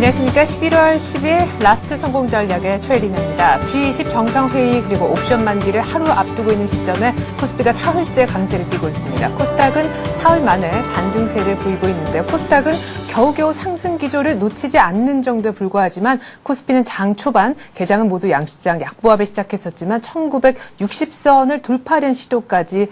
안녕하십니까. 11월 10일 라스트 성공 전략의 최혜린입니다. G20 정상회의 그리고 옵션 만기를 하루 앞두고 있는 시점에 코스피가 사흘째 강세를 띠고 있습니다. 코스닥은 사흘 만에 반등세를 보이고 있는데요. 코스닥은 겨우겨우 상승 기조를 놓치지 않는 정도에 불과하지만 코스피는 장 초반 개장은 모두 양시장 약보합에 시작했었지만 1960선을 돌파하려는 시도까지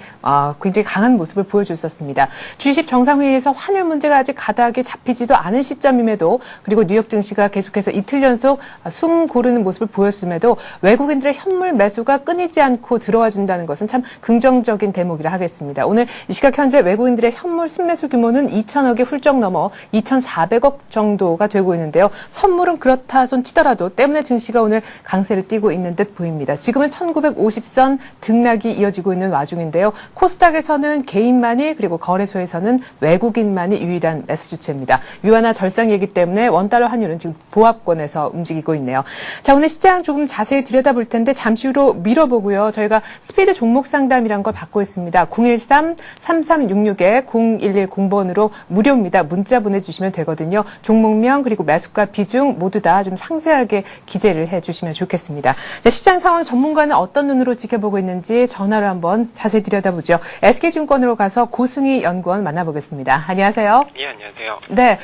굉장히 강한 모습을 보여줬었습니다. G20 정상회의에서 환율 문제가 아직 가닥이 잡히지도 않은 시점임에도 그리고 뉴욕 증시가 계속해서 이틀 연속 숨 고르는 모습을 보였음에도 외국인들의 현물 매수가 끊이지 않고 들어와 준다는 것은 참 긍정적인 대목이라 하겠습니다. 오늘 이 시각 현재 외국인들의 현물 순매수 규모는 2천억이 훌쩍 넘어 2,400억 정도가 되고 있는데요. 선물은 그렇다 손 치더라도 때문에 증시가 오늘 강세를 띠고 있는 듯 보입니다. 지금은 1950선 등락이 이어지고 있는 와중인데요. 코스닥에서는 개인만이 그리고 거래소에서는 외국인만이 유일한 매수 주체입니다. 유화나 절상이기 때문에 원달러 환율은 지금 보합권에서 움직이고 있네요. 자, 오늘 시장 조금 자세히 들여다볼 텐데 잠시 후로 밀어보고요. 저희가 스피드 종목 상담이란 걸 받고 있습니다. 013-3366-0110번으로 무료입니다. 문자 보내주시면 되거든요. 종목명 그리고 매수가 비중 모두 다 좀 상세하게 기재를 해주시면 좋겠습니다. 자, 시장 상황 전문가는 어떤 눈으로 지켜보고 있는지 전화로 한번 자세히 들여다보죠. SK증권으로 가서 고승희 연구원 만나보겠습니다. 안녕하세요. 예, 안녕하세요. 네,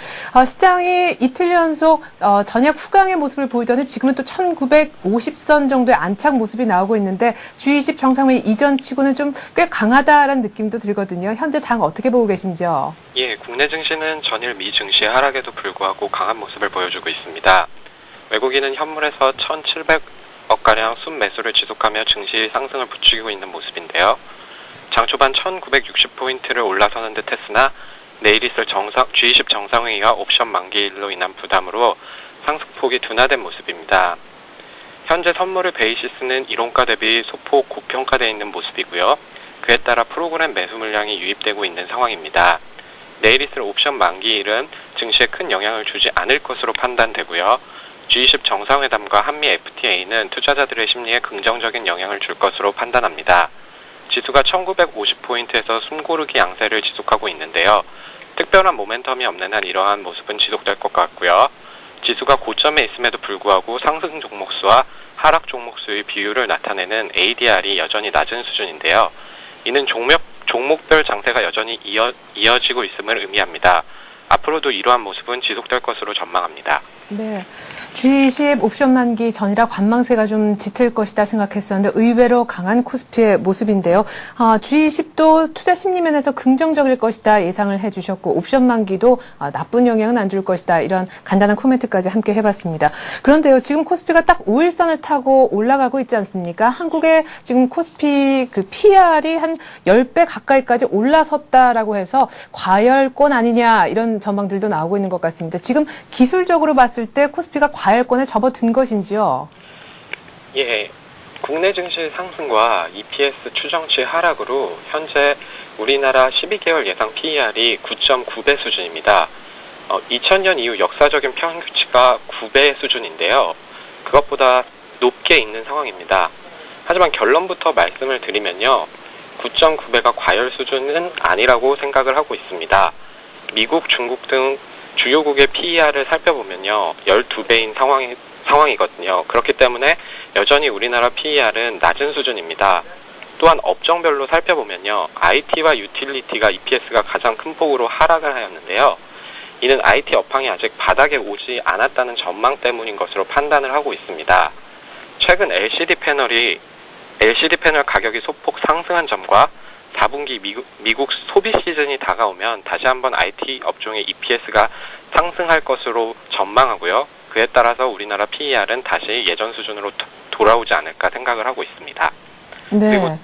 시장이 이틀 연속 전약 후강의 모습을 보이더니 지금은 또 1950선 정도의 안착 모습이 나오고 있는데 G20 정상회의 이전 치고는 좀 꽤 강하다라는 느낌도 들거든요. 현재 장 어떻게 보고 계신지요? 예, 국내 증시는 전일 미 증시의 하락에도 불구하고 강한 모습을 보여주고 있습니다. 외국인은 현물에서 1,700억가량 순매수를 지속하며 증시 상승을 부추기고 있는 모습인데요. 장 초반 1960포인트를 올라서는 듯 했으나 내일 있을 G20 정상회의와 옵션 만기일로 인한 부담으로 상승폭이 둔화된 모습입니다. 현재 선물의 베이시스는 이론가 대비 소폭 고평가되어 있는 모습이고요. 그에 따라 프로그램 매수 물량이 유입되고 있는 상황입니다. 내일 있을 옵션 만기일은 증시에 큰 영향을 주지 않을 것으로 판단되고요. G20 정상회담과 한미 FTA는 투자자들의 심리에 긍정적인 영향을 줄 것으로 판단합니다. 지수가 1950포인트에서 숨고르기 양세를 지속하고 있는데요. 특별한 모멘텀이 없는 한 이러한 모습은 지속될 것 같고요. 지수가 고점에 있음에도 불구하고 상승 종목수와 하락 종목수의 비율을 나타내는 ADR이 여전히 낮은 수준인데요. 이는 종목별 장세가 여전히 이어지고 있음을 의미합니다. 앞으로도 이러한 모습은 지속될 것으로 전망합니다. 네, G20 옵션 만기 전이라 관망세가 좀 짙을 것이다 생각했었는데 의외로 강한 코스피의 모습인데요. G20도 투자 심리면에서 긍정적일 것이다 예상을 해주셨고 옵션 만기도 나쁜 영향은 안 줄 것이다 이런 간단한 코멘트까지 함께 해봤습니다. 그런데요, 지금 코스피가 딱 5일선을 타고 올라가고 있지 않습니까? 한국의 지금 코스피 그 PR이 한 10배 가까이까지 올라섰다라고 해서 과열권 아니냐 이런 전망들도 나오고 있는 것 같습니다. 지금 기술적으로 봤을 때 코스피가 과열권에 접어든 것인지요? 예, 국내 증시 상승과 EPS 추정치 하락으로 현재 우리나라 12개월 예상 PER이 9.9배 수준입니다. 2000년 이후 역사적인 평균치가 9배 수준인데요. 그것보다 높게 있는 상황입니다. 하지만 결론부터 말씀을 드리면요. 9.9배가 과열 수준은 아니라고 생각을 하고 있습니다. 미국, 중국 등 주요국의 PER을 살펴보면요. 12배인 상황이거든요. 그렇기 때문에 여전히 우리나라 PER은 낮은 수준입니다. 또한 업종별로 살펴보면요. IT와 유틸리티가 EPS가 가장 큰 폭으로 하락을 하였는데요. 이는 IT 업황이 아직 바닥에 오지 않았다는 전망 때문인 것으로 판단을 하고 있습니다. 최근 LCD 패널 가격이 소폭 상승한 점과 4분기 미국 소비 시즌이 다가오면 다시 한번 IT 업종의 EPS가 상승할 것으로 전망하고요. 그에 따라서 우리나라 PER은 다시 예전 수준으로 돌아오지 않을까 생각을 하고 있습니다. 네.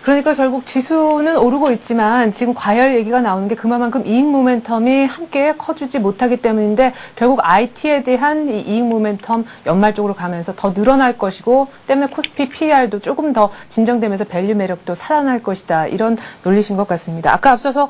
그러니까 결국 지수는 오르고 있지만 지금 과열 얘기가 나오는 게 그만큼 이익 모멘텀이 함께 커주지 못하기 때문인데 결국 IT에 대한 이 이익 모멘텀 연말 쪽으로 가면서 더 늘어날 것이고 때문에 코스피 PER도 조금 더 진정되면서 밸류 매력도 살아날 것이다. 이런 논리신 것 같습니다. 아까 앞서서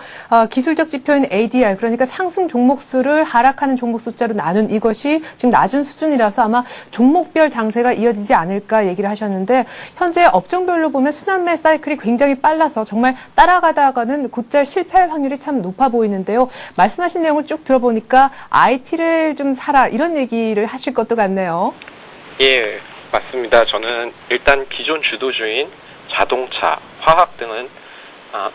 기술적 지표인 ADR 그러니까 상승 종목수를 하락하는 종목 숫자로 나눈 이것이 지금 낮은 수준이라서 아마 종목별 장세가 이어지지 않을까 얘기를 하셨는데 현재 업종별로 보면 보면 순환매 사이클이 굉장히 빨라서 정말 따라가다가는 곧잘 실패할 확률이 참 높아 보이는데요. 말씀하신 내용을 쭉 들어보니까 IT를 좀 사라 이런 얘기를 하실 것도 같네요. 예, 맞습니다. 저는 일단 기존 주도주인 자동차, 화학 등은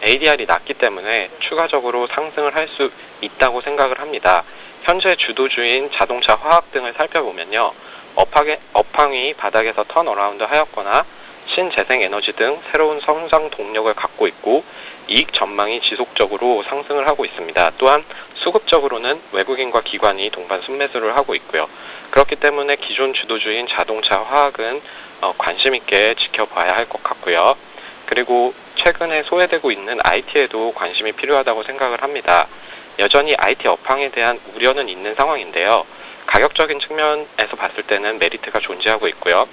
ADR이 낮기 때문에 추가적으로 상승을 할 수 있다고 생각을 합니다. 현재 주도주인 자동차, 화학 등을 살펴보면요. 업황이 바닥에서 턴어라운드 하였거나 신재생에너지 등 새로운 성장 동력을 갖고 있고 이익 전망이 지속적으로 상승을 하고 있습니다. 또한 수급적으로는 외국인과 기관이 동반 순매수를 하고 있고요. 그렇기 때문에 기존 주도주인 자동차, 화학은 관심 있게 지켜봐야 할 것 같고요. 그리고 최근에 소외되고 있는 IT에도 관심이 필요하다고 생각을 합니다. 여전히 IT 업황에 대한 우려는 있는 상황인데요. 가격적인 측면에서 봤을 때는 메리트가 존재하고 있고요.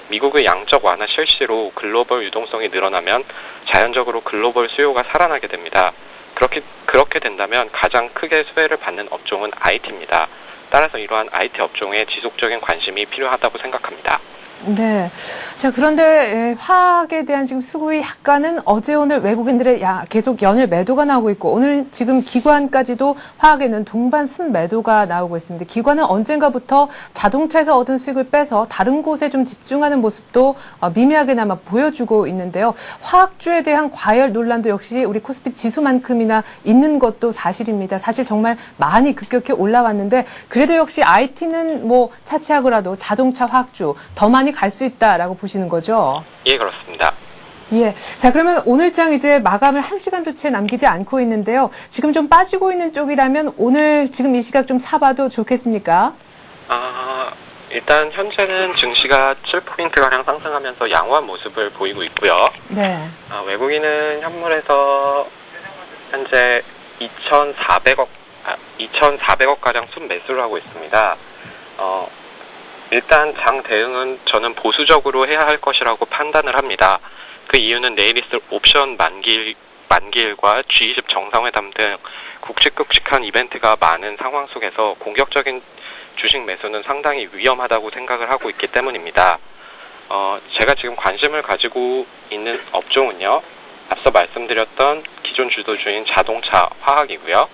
미국의 양적 완화 실시로 글로벌 유동성이 늘어나면 자연적으로 글로벌 수요가 살아나게 됩니다. 그렇게 된다면 가장 크게 수혜를 받는 업종은 IT입니다. 따라서 이러한 IT 업종에 지속적인 관심이 필요하다고 생각합니다. 네. 자, 그런데 화학에 대한 지금 수급이 약간은 어제 오늘 외국인들의 계속 연일 매도가 나오고 있고 오늘 지금 기관까지도 화학에는 동반 순매도가 나오고 있습니다. 기관은 언젠가부터 자동차에서 얻은 수익을 빼서 다른 곳에 좀 집중하는 모습도 미미하게나마 보여주고 있는데요. 화학주에 대한 과열 논란도 역시 우리 코스피 지수만큼이나 있는 것도 사실입니다. 사실 정말 많이 급격히 올라왔는데 그래도 역시 IT는 뭐 차치하고라도 자동차, 화학주 더 많이 갈 수 있다라고 보시는 거죠? 예, 그렇습니다. 예. 자, 그러면 오늘 장 이제 마감을 1시간도 채 남기지 않고 있는데요. 지금 좀 빠지고 있는 쪽이라면 오늘 지금 이 시각 좀 사봐도 좋겠습니까? 일단 현재는 증시가 7포인트가량 상승하면서 양호한 모습을 보이고 있고요. 네. 외국인은 현물에서 현재 2,400억가량 순매수를 하고 있습니다. 일단 장 대응은 저는 보수적으로 해야 할 것이라고 판단을 합니다. 그 이유는 내일 있을 옵션 만기일과 G20 정상회담 등 굵직굵직한 이벤트가 많은 상황 속에서 공격적인 주식 매수는 상당히 위험하다고 생각을 하고 있기 때문입니다. 제가 지금 관심을 가지고 있는 업종은요. 앞서 말씀드렸던 기존 주도주인 자동차, 화학이고요.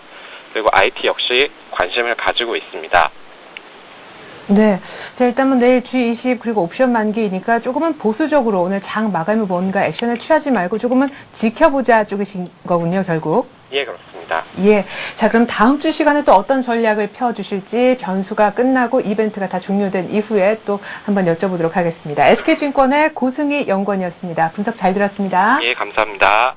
그리고 IT 역시 관심을 가지고 있습니다. 네. 자, 일단 뭐 내일 G20 그리고 옵션 만기이니까 조금은 보수적으로 오늘 장 마감에 뭔가 액션을 취하지 말고 조금은 지켜보자 쪽이신 거군요, 결국. 예, 그렇습니다. 예. 자, 그럼 다음 주 시간에 또 어떤 전략을 펴주실지 변수가 끝나고 이벤트가 다 종료된 이후에 또 한번 여쭤보도록 하겠습니다. SK증권의 고승희 연구원이었습니다. 분석 잘 들었습니다. 예, 감사합니다.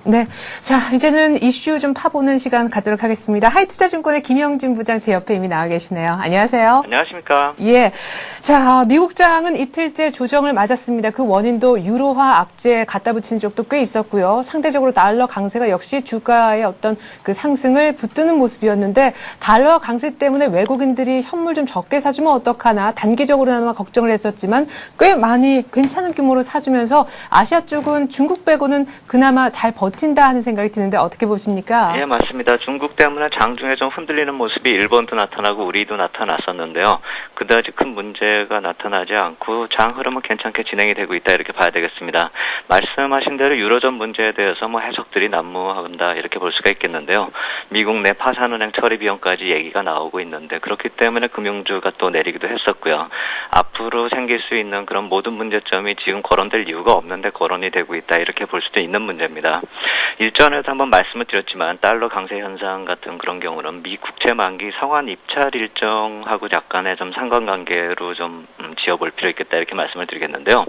네. 자, 이제는 이슈 좀 파보는 시간 갖도록 하겠습니다. 하이투자증권의 김영진 부장 제 옆에 이미 나와 계시네요. 안녕하세요. 안녕하십니까. 예. 자, 미국장은 이틀째 조정을 맞았습니다. 그 원인도 유로화 악재 갖다 붙인 적도 꽤 있었고요. 상대적으로 달러 강세가 역시 주가의 어떤 그 상승을 붙드는 모습이었는데 달러 강세 때문에 외국인들이 현물 좀 적게 사주면 어떡하나 단기적으로나마 걱정을 했었지만 꽤 많이 괜찮은 규모로 사주면서 아시아 쪽은 중국 빼고는 그나마 잘 버틴다 하는 생각이 드는데 어떻게 보십니까? 예, 맞습니다. 중국 때문에 장중에 좀 흔들리는 모습이 일본도 나타나고 우리도 나타났었는데요. 그다지 큰 문제가 나타나지 않고 장 흐름은 괜찮게 진행이 되고 있다 이렇게 봐야 되겠습니다. 말씀하신 대로 유로존 문제에 대해서 뭐 해석들이 난무한다 이렇게 볼 수가 있겠는데요. 미국 내 파산은행 처리 비용까지 얘기가 나오고 있는데 그렇기 때문에 금융주가 또 내리기도 했었고요. 앞으로 생길 수 있는 그런 모든 문제점이 지금 거론될 이유가 없는데 거론이 되고 있다 이렇게 볼 수도 있는 문제입니다. 일전에도 한번 말씀을 드렸지만 달러 강세 현상 같은 그런 경우는 미 국채 만기 성환 입찰 일정하고 약간의 좀 상관관계로 좀 지어볼 필요 있겠다 이렇게 말씀을 드리겠는데요.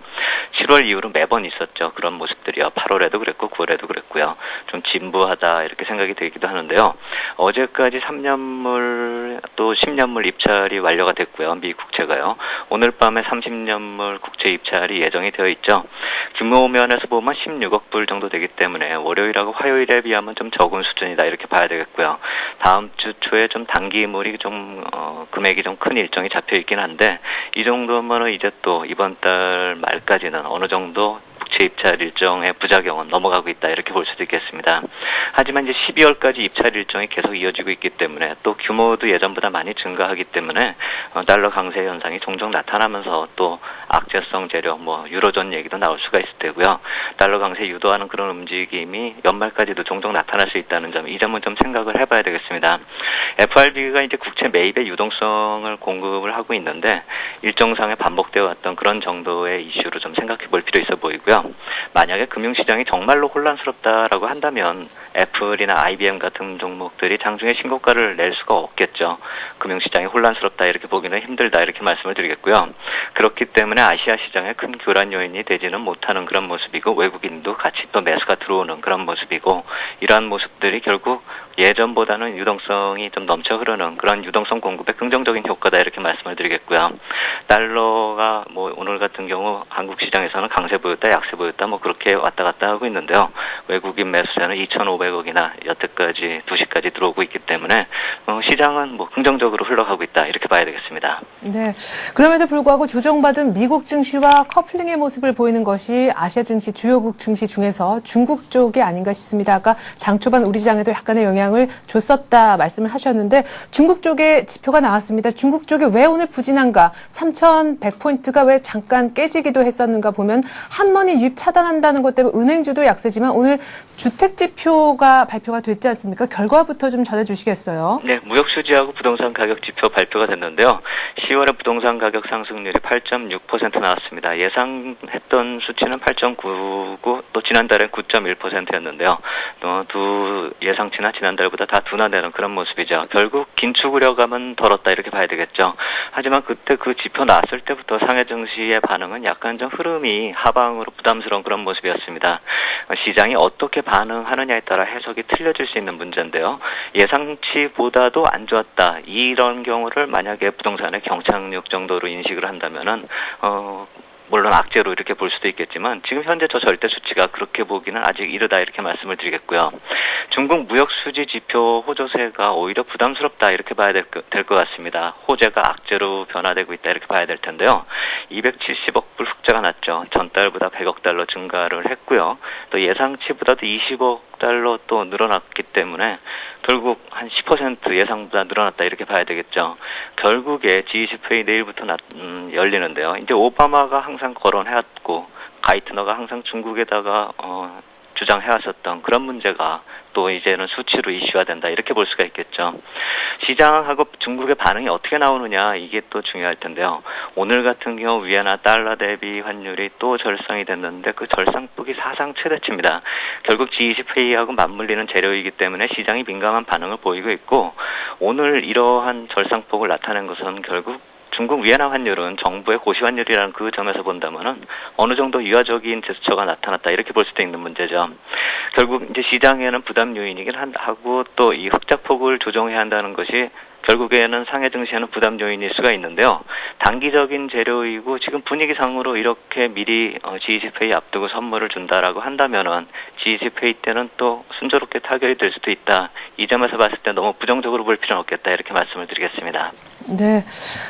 7월 이후로 매번 있었죠. 그런 모습들이요. 8월에도 그랬고 9월에도 그랬고요. 좀 진부하다 이렇게 생각이 되기도 하는데요. 어제까지 3년물 또 10년물 입찰이 완료가 됐고요. 미 국채가요. 오늘 밤에 30년물 국채 입찰이 예정이 되어 있죠. 규모 면에서 보면 16억 불 정도 되기 때문에 월요일하고 화요일에 비하면 좀 적은 수준이다 이렇게 봐야 되겠고요. 다음 주 초에 좀 단기물이 좀 금액이 좀 큰 일정이 잡혀 있긴 한데 이 정도면은 이제 또 이번 달 말까지는 어느 정도 국채 국채 입찰 일정의 부작용은 넘어가고 있다 이렇게 볼 수도 있겠습니다. 하지만 이제 12월까지 입찰 일정이 계속 이어지고 있기 때문에 또 규모도 예전보다 많이 증가하기 때문에 달러 강세 현상이 종종 나타나면서 또 악재성 재료, 유로존 얘기도 나올 수가 있을 테고요. 달러 강세 유도하는 그런 움직임이 연말까지도 종종 나타날 수 있다는 점, 이 점은 좀 생각을 해봐야 되겠습니다. FRB가 이제 국채 매입의 유동성을 공급을 하고 있는데 일정상에 반복되어 왔던 그런 정도의 이슈로 좀 생각해 볼 필요 있어 보이고요. 만약에 금융시장이 정말로 혼란스럽다라고 한다면 애플이나 IBM 같은 종목들이 장중에 신고가를 낼 수가 없겠죠. 금융시장이 혼란스럽다 이렇게 보기는 힘들다 이렇게 말씀을 드리겠고요. 그렇기 때문에 아시아 시장에 큰 교란 요인이 되지는 못하는 그런 모습이고 외국인도 같이 또 매수가 들어오는 그런 모습이고 이러한 모습들이 결국 예전보다는 유동성이 좀 넘쳐 흐르는 그런 유동성 공급에 긍정적인 효과다 이렇게 말씀을 드리겠고요. 달러가 오늘 같은 경우 한국 시장에서는 강세 보였다 약세 보였다 그렇게 왔다 갔다 하고 있는데요. 외국인 매수자는 2,500억이나 여태까지 2시까지 들어오고 있기 때문에 시장은 긍정적으로 흘러가고 있다 이렇게 봐야 되겠습니다. 네. 그럼에도 불구하고 조정받은 미국 증시와 커플링의 모습을 보이는 것이 아시아 증시 주요국 증시 중에서 중국 쪽이 아닌가 싶습니다. 아까 장 초반 우리 시장에도 약간의 영향을 줬었다 말씀을 하셨는데 중국 쪽에 지표가 나왔습니다. 중국 쪽이 왜 오늘 부진한가? 3,100포인트가 왜 잠깐 깨지기도 했었는가 보면 한머니 유입 차단한다는 것 때문에 은행주도 약세지만 오늘 주택 지표가 발표가 됐지 않습니까? 결과부터 좀 전해주시겠어요? 네, 무역수지하고 부동산 가격 지표 발표가 됐는데요. 10월에 부동산 가격 상승률이 8.6% 나왔습니다. 예상했던 수치는 8.9고 또 지난달에 9.1%였는데요. 또 두 예상치나 지난달보다 다 둔화되는 그런 모습이죠. 결국 긴축 우려감은 덜었다 이렇게 봐야 되겠죠. 하지만 그때 그 지표 나왔을 때부터 상해 증시의 반응은 약간 좀 흐름이 하방으로 부담스러운 그런 모습이었습니다. 시장이 어떻게 반응하느냐에 따라 해석이 틀려질 수 있는 문제인데요. 예상치보다도 안 좋았다. 이런 경우를 만약에 부동산의 경착륙 정도로 인식을 한다면은 물론 악재로 이렇게 볼 수도 있겠지만 지금 현재 저 절대 수치가 그렇게 보기는 아직 이르다 이렇게 말씀을 드리겠고요. 중국 무역 수지 지표 호조세가 오히려 부담스럽다 이렇게 봐야 될 것 같습니다. 호재가 악재로 변화되고 있다 이렇게 봐야 될 텐데요. 270억 불 흑자가 났죠. 전달보다 100억 달러 증가를 했고요. 또 예상치보다도 20억 달러 또 늘어났기 때문에 결국 한 10% 예상보다 늘어났다 이렇게 봐야 되겠죠. 결국에 G20 회의 내일부터 열리는데요. 이제 오바마가 항상 거론해왔고 가이트너가 항상 중국에다가 주장해왔었던 그런 문제가 또 이제는 수치로 이슈화된다 이렇게 볼 수가 있겠죠. 시장하고 중국의 반응이 어떻게 나오느냐 이게 또 중요할 텐데요. 오늘 같은 경우 위안화 달러 대비 환율이 또 절상이 됐는데 그 절상폭이 사상 최대치입니다. 결국 G20 회의하고 맞물리는 재료이기 때문에 시장이 민감한 반응을 보이고 있고 오늘 이러한 절상폭을 나타낸 것은 결국 중국 위안화 환율은 정부의 고시 환율이라는 그 점에서 본다면은 어느 정도 유화적인 제스처가 나타났다 이렇게 볼 수도 있는 문제죠. 결국 이제 시장에는 부담 요인이긴 하고 또 이 흑자폭을 조정해야 한다는 것이 결국에는 상해 증시에는 부담 요인일 수가 있는데요. 단기적인 재료이고 지금 분위기상으로 이렇게 미리 G20 회의 앞두고 선물을 준다라고 한다면은 G20 회의 때는 또 순조롭게 타결이 될 수도 있다. 이 점에서 봤을 때 너무 부정적으로 볼 필요는 없겠다 이렇게 말씀을 드리겠습니다. 네.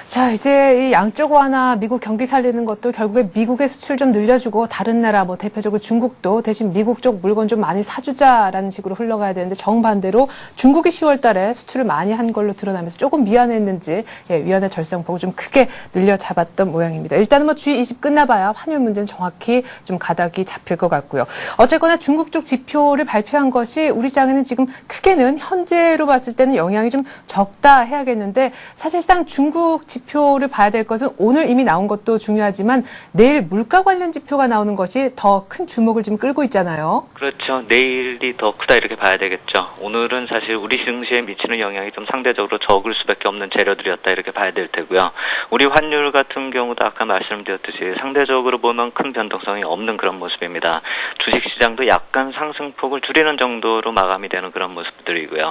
자, 이제 이 양적 완화 미국 경기 살리는 것도 결국에 미국의 수출 좀 늘려주고 다른 나라 대표적으로 중국도 대신 미국 쪽 물건 좀 많이 사주자라는 식으로 흘러가야 되는데 정반대로 중국이 10월 달에 수출을 많이 한 걸로 드러나면서 조금 미안했는지 위안화 절상폭을 좀 크게 늘려잡았던 모양입니다. 일단은 G20 끝나봐야 환율 문제는 정확히 좀 가닥이 잡힐 것 같고요. 어쨌거나 중국 쪽 지표를 발표한 것이 우리 시장에는 지금 크게는 현재로 봤을 때는 영향이 좀 적다 해야겠는데 사실상 중국 지표를 봐야 될 것은 오늘 이미 나온 것도 중요하지만 내일 물가 관련 지표가 나오는 것이 더 큰 주목을 지금 끌고 있잖아요. 그렇죠. 내일이 더 크다 이렇게 봐야 되겠죠. 오늘은 사실 우리 증시에 미치는 영향이 좀 상대적으로 적을 수밖에 없는 재료들이었다 이렇게 봐야 될 테고요. 우리 환율 같은 경우도 아까 말씀드렸듯이 상대적으로 보면 큰 변동성이 없는 그런 모습입니다. 주식시장도 약간 상승폭을 줄이는 정도로 마감이 되는 그런 모습들이고요.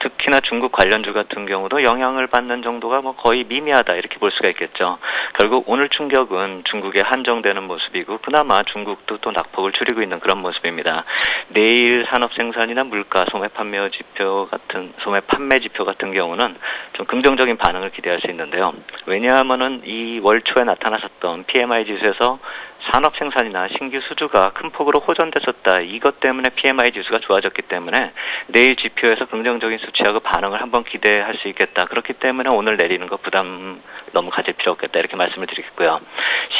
특히나 중국 관련주 같은 경우도 영향을 받는 정도가 거의 미미하다 이렇게 볼 수가 있겠죠. 결국 오늘 충격은 중국에 한정되는 모습이고 그나마 중국도 또 낙폭을 줄이고 있는 그런 모습입니다. 내일 산업생산이나 물가, 소매 판매 지표 같은 경우는 좀 긍정적인 반응을 기대할 수 있는데요. 왜냐하면은 이 월 초에 나타났었던 PMI 지수에서 산업 생산이나 신규 수주가 큰 폭으로 호전됐었다. 이것 때문에 PMI 지수가 좋아졌기 때문에 내일 지표에서 긍정적인 수치하고 반응을 한번 기대할 수 있겠다. 그렇기 때문에 오늘 내리는 거 부담 너무 가질 필요 없겠다. 이렇게 말씀을 드리겠고요.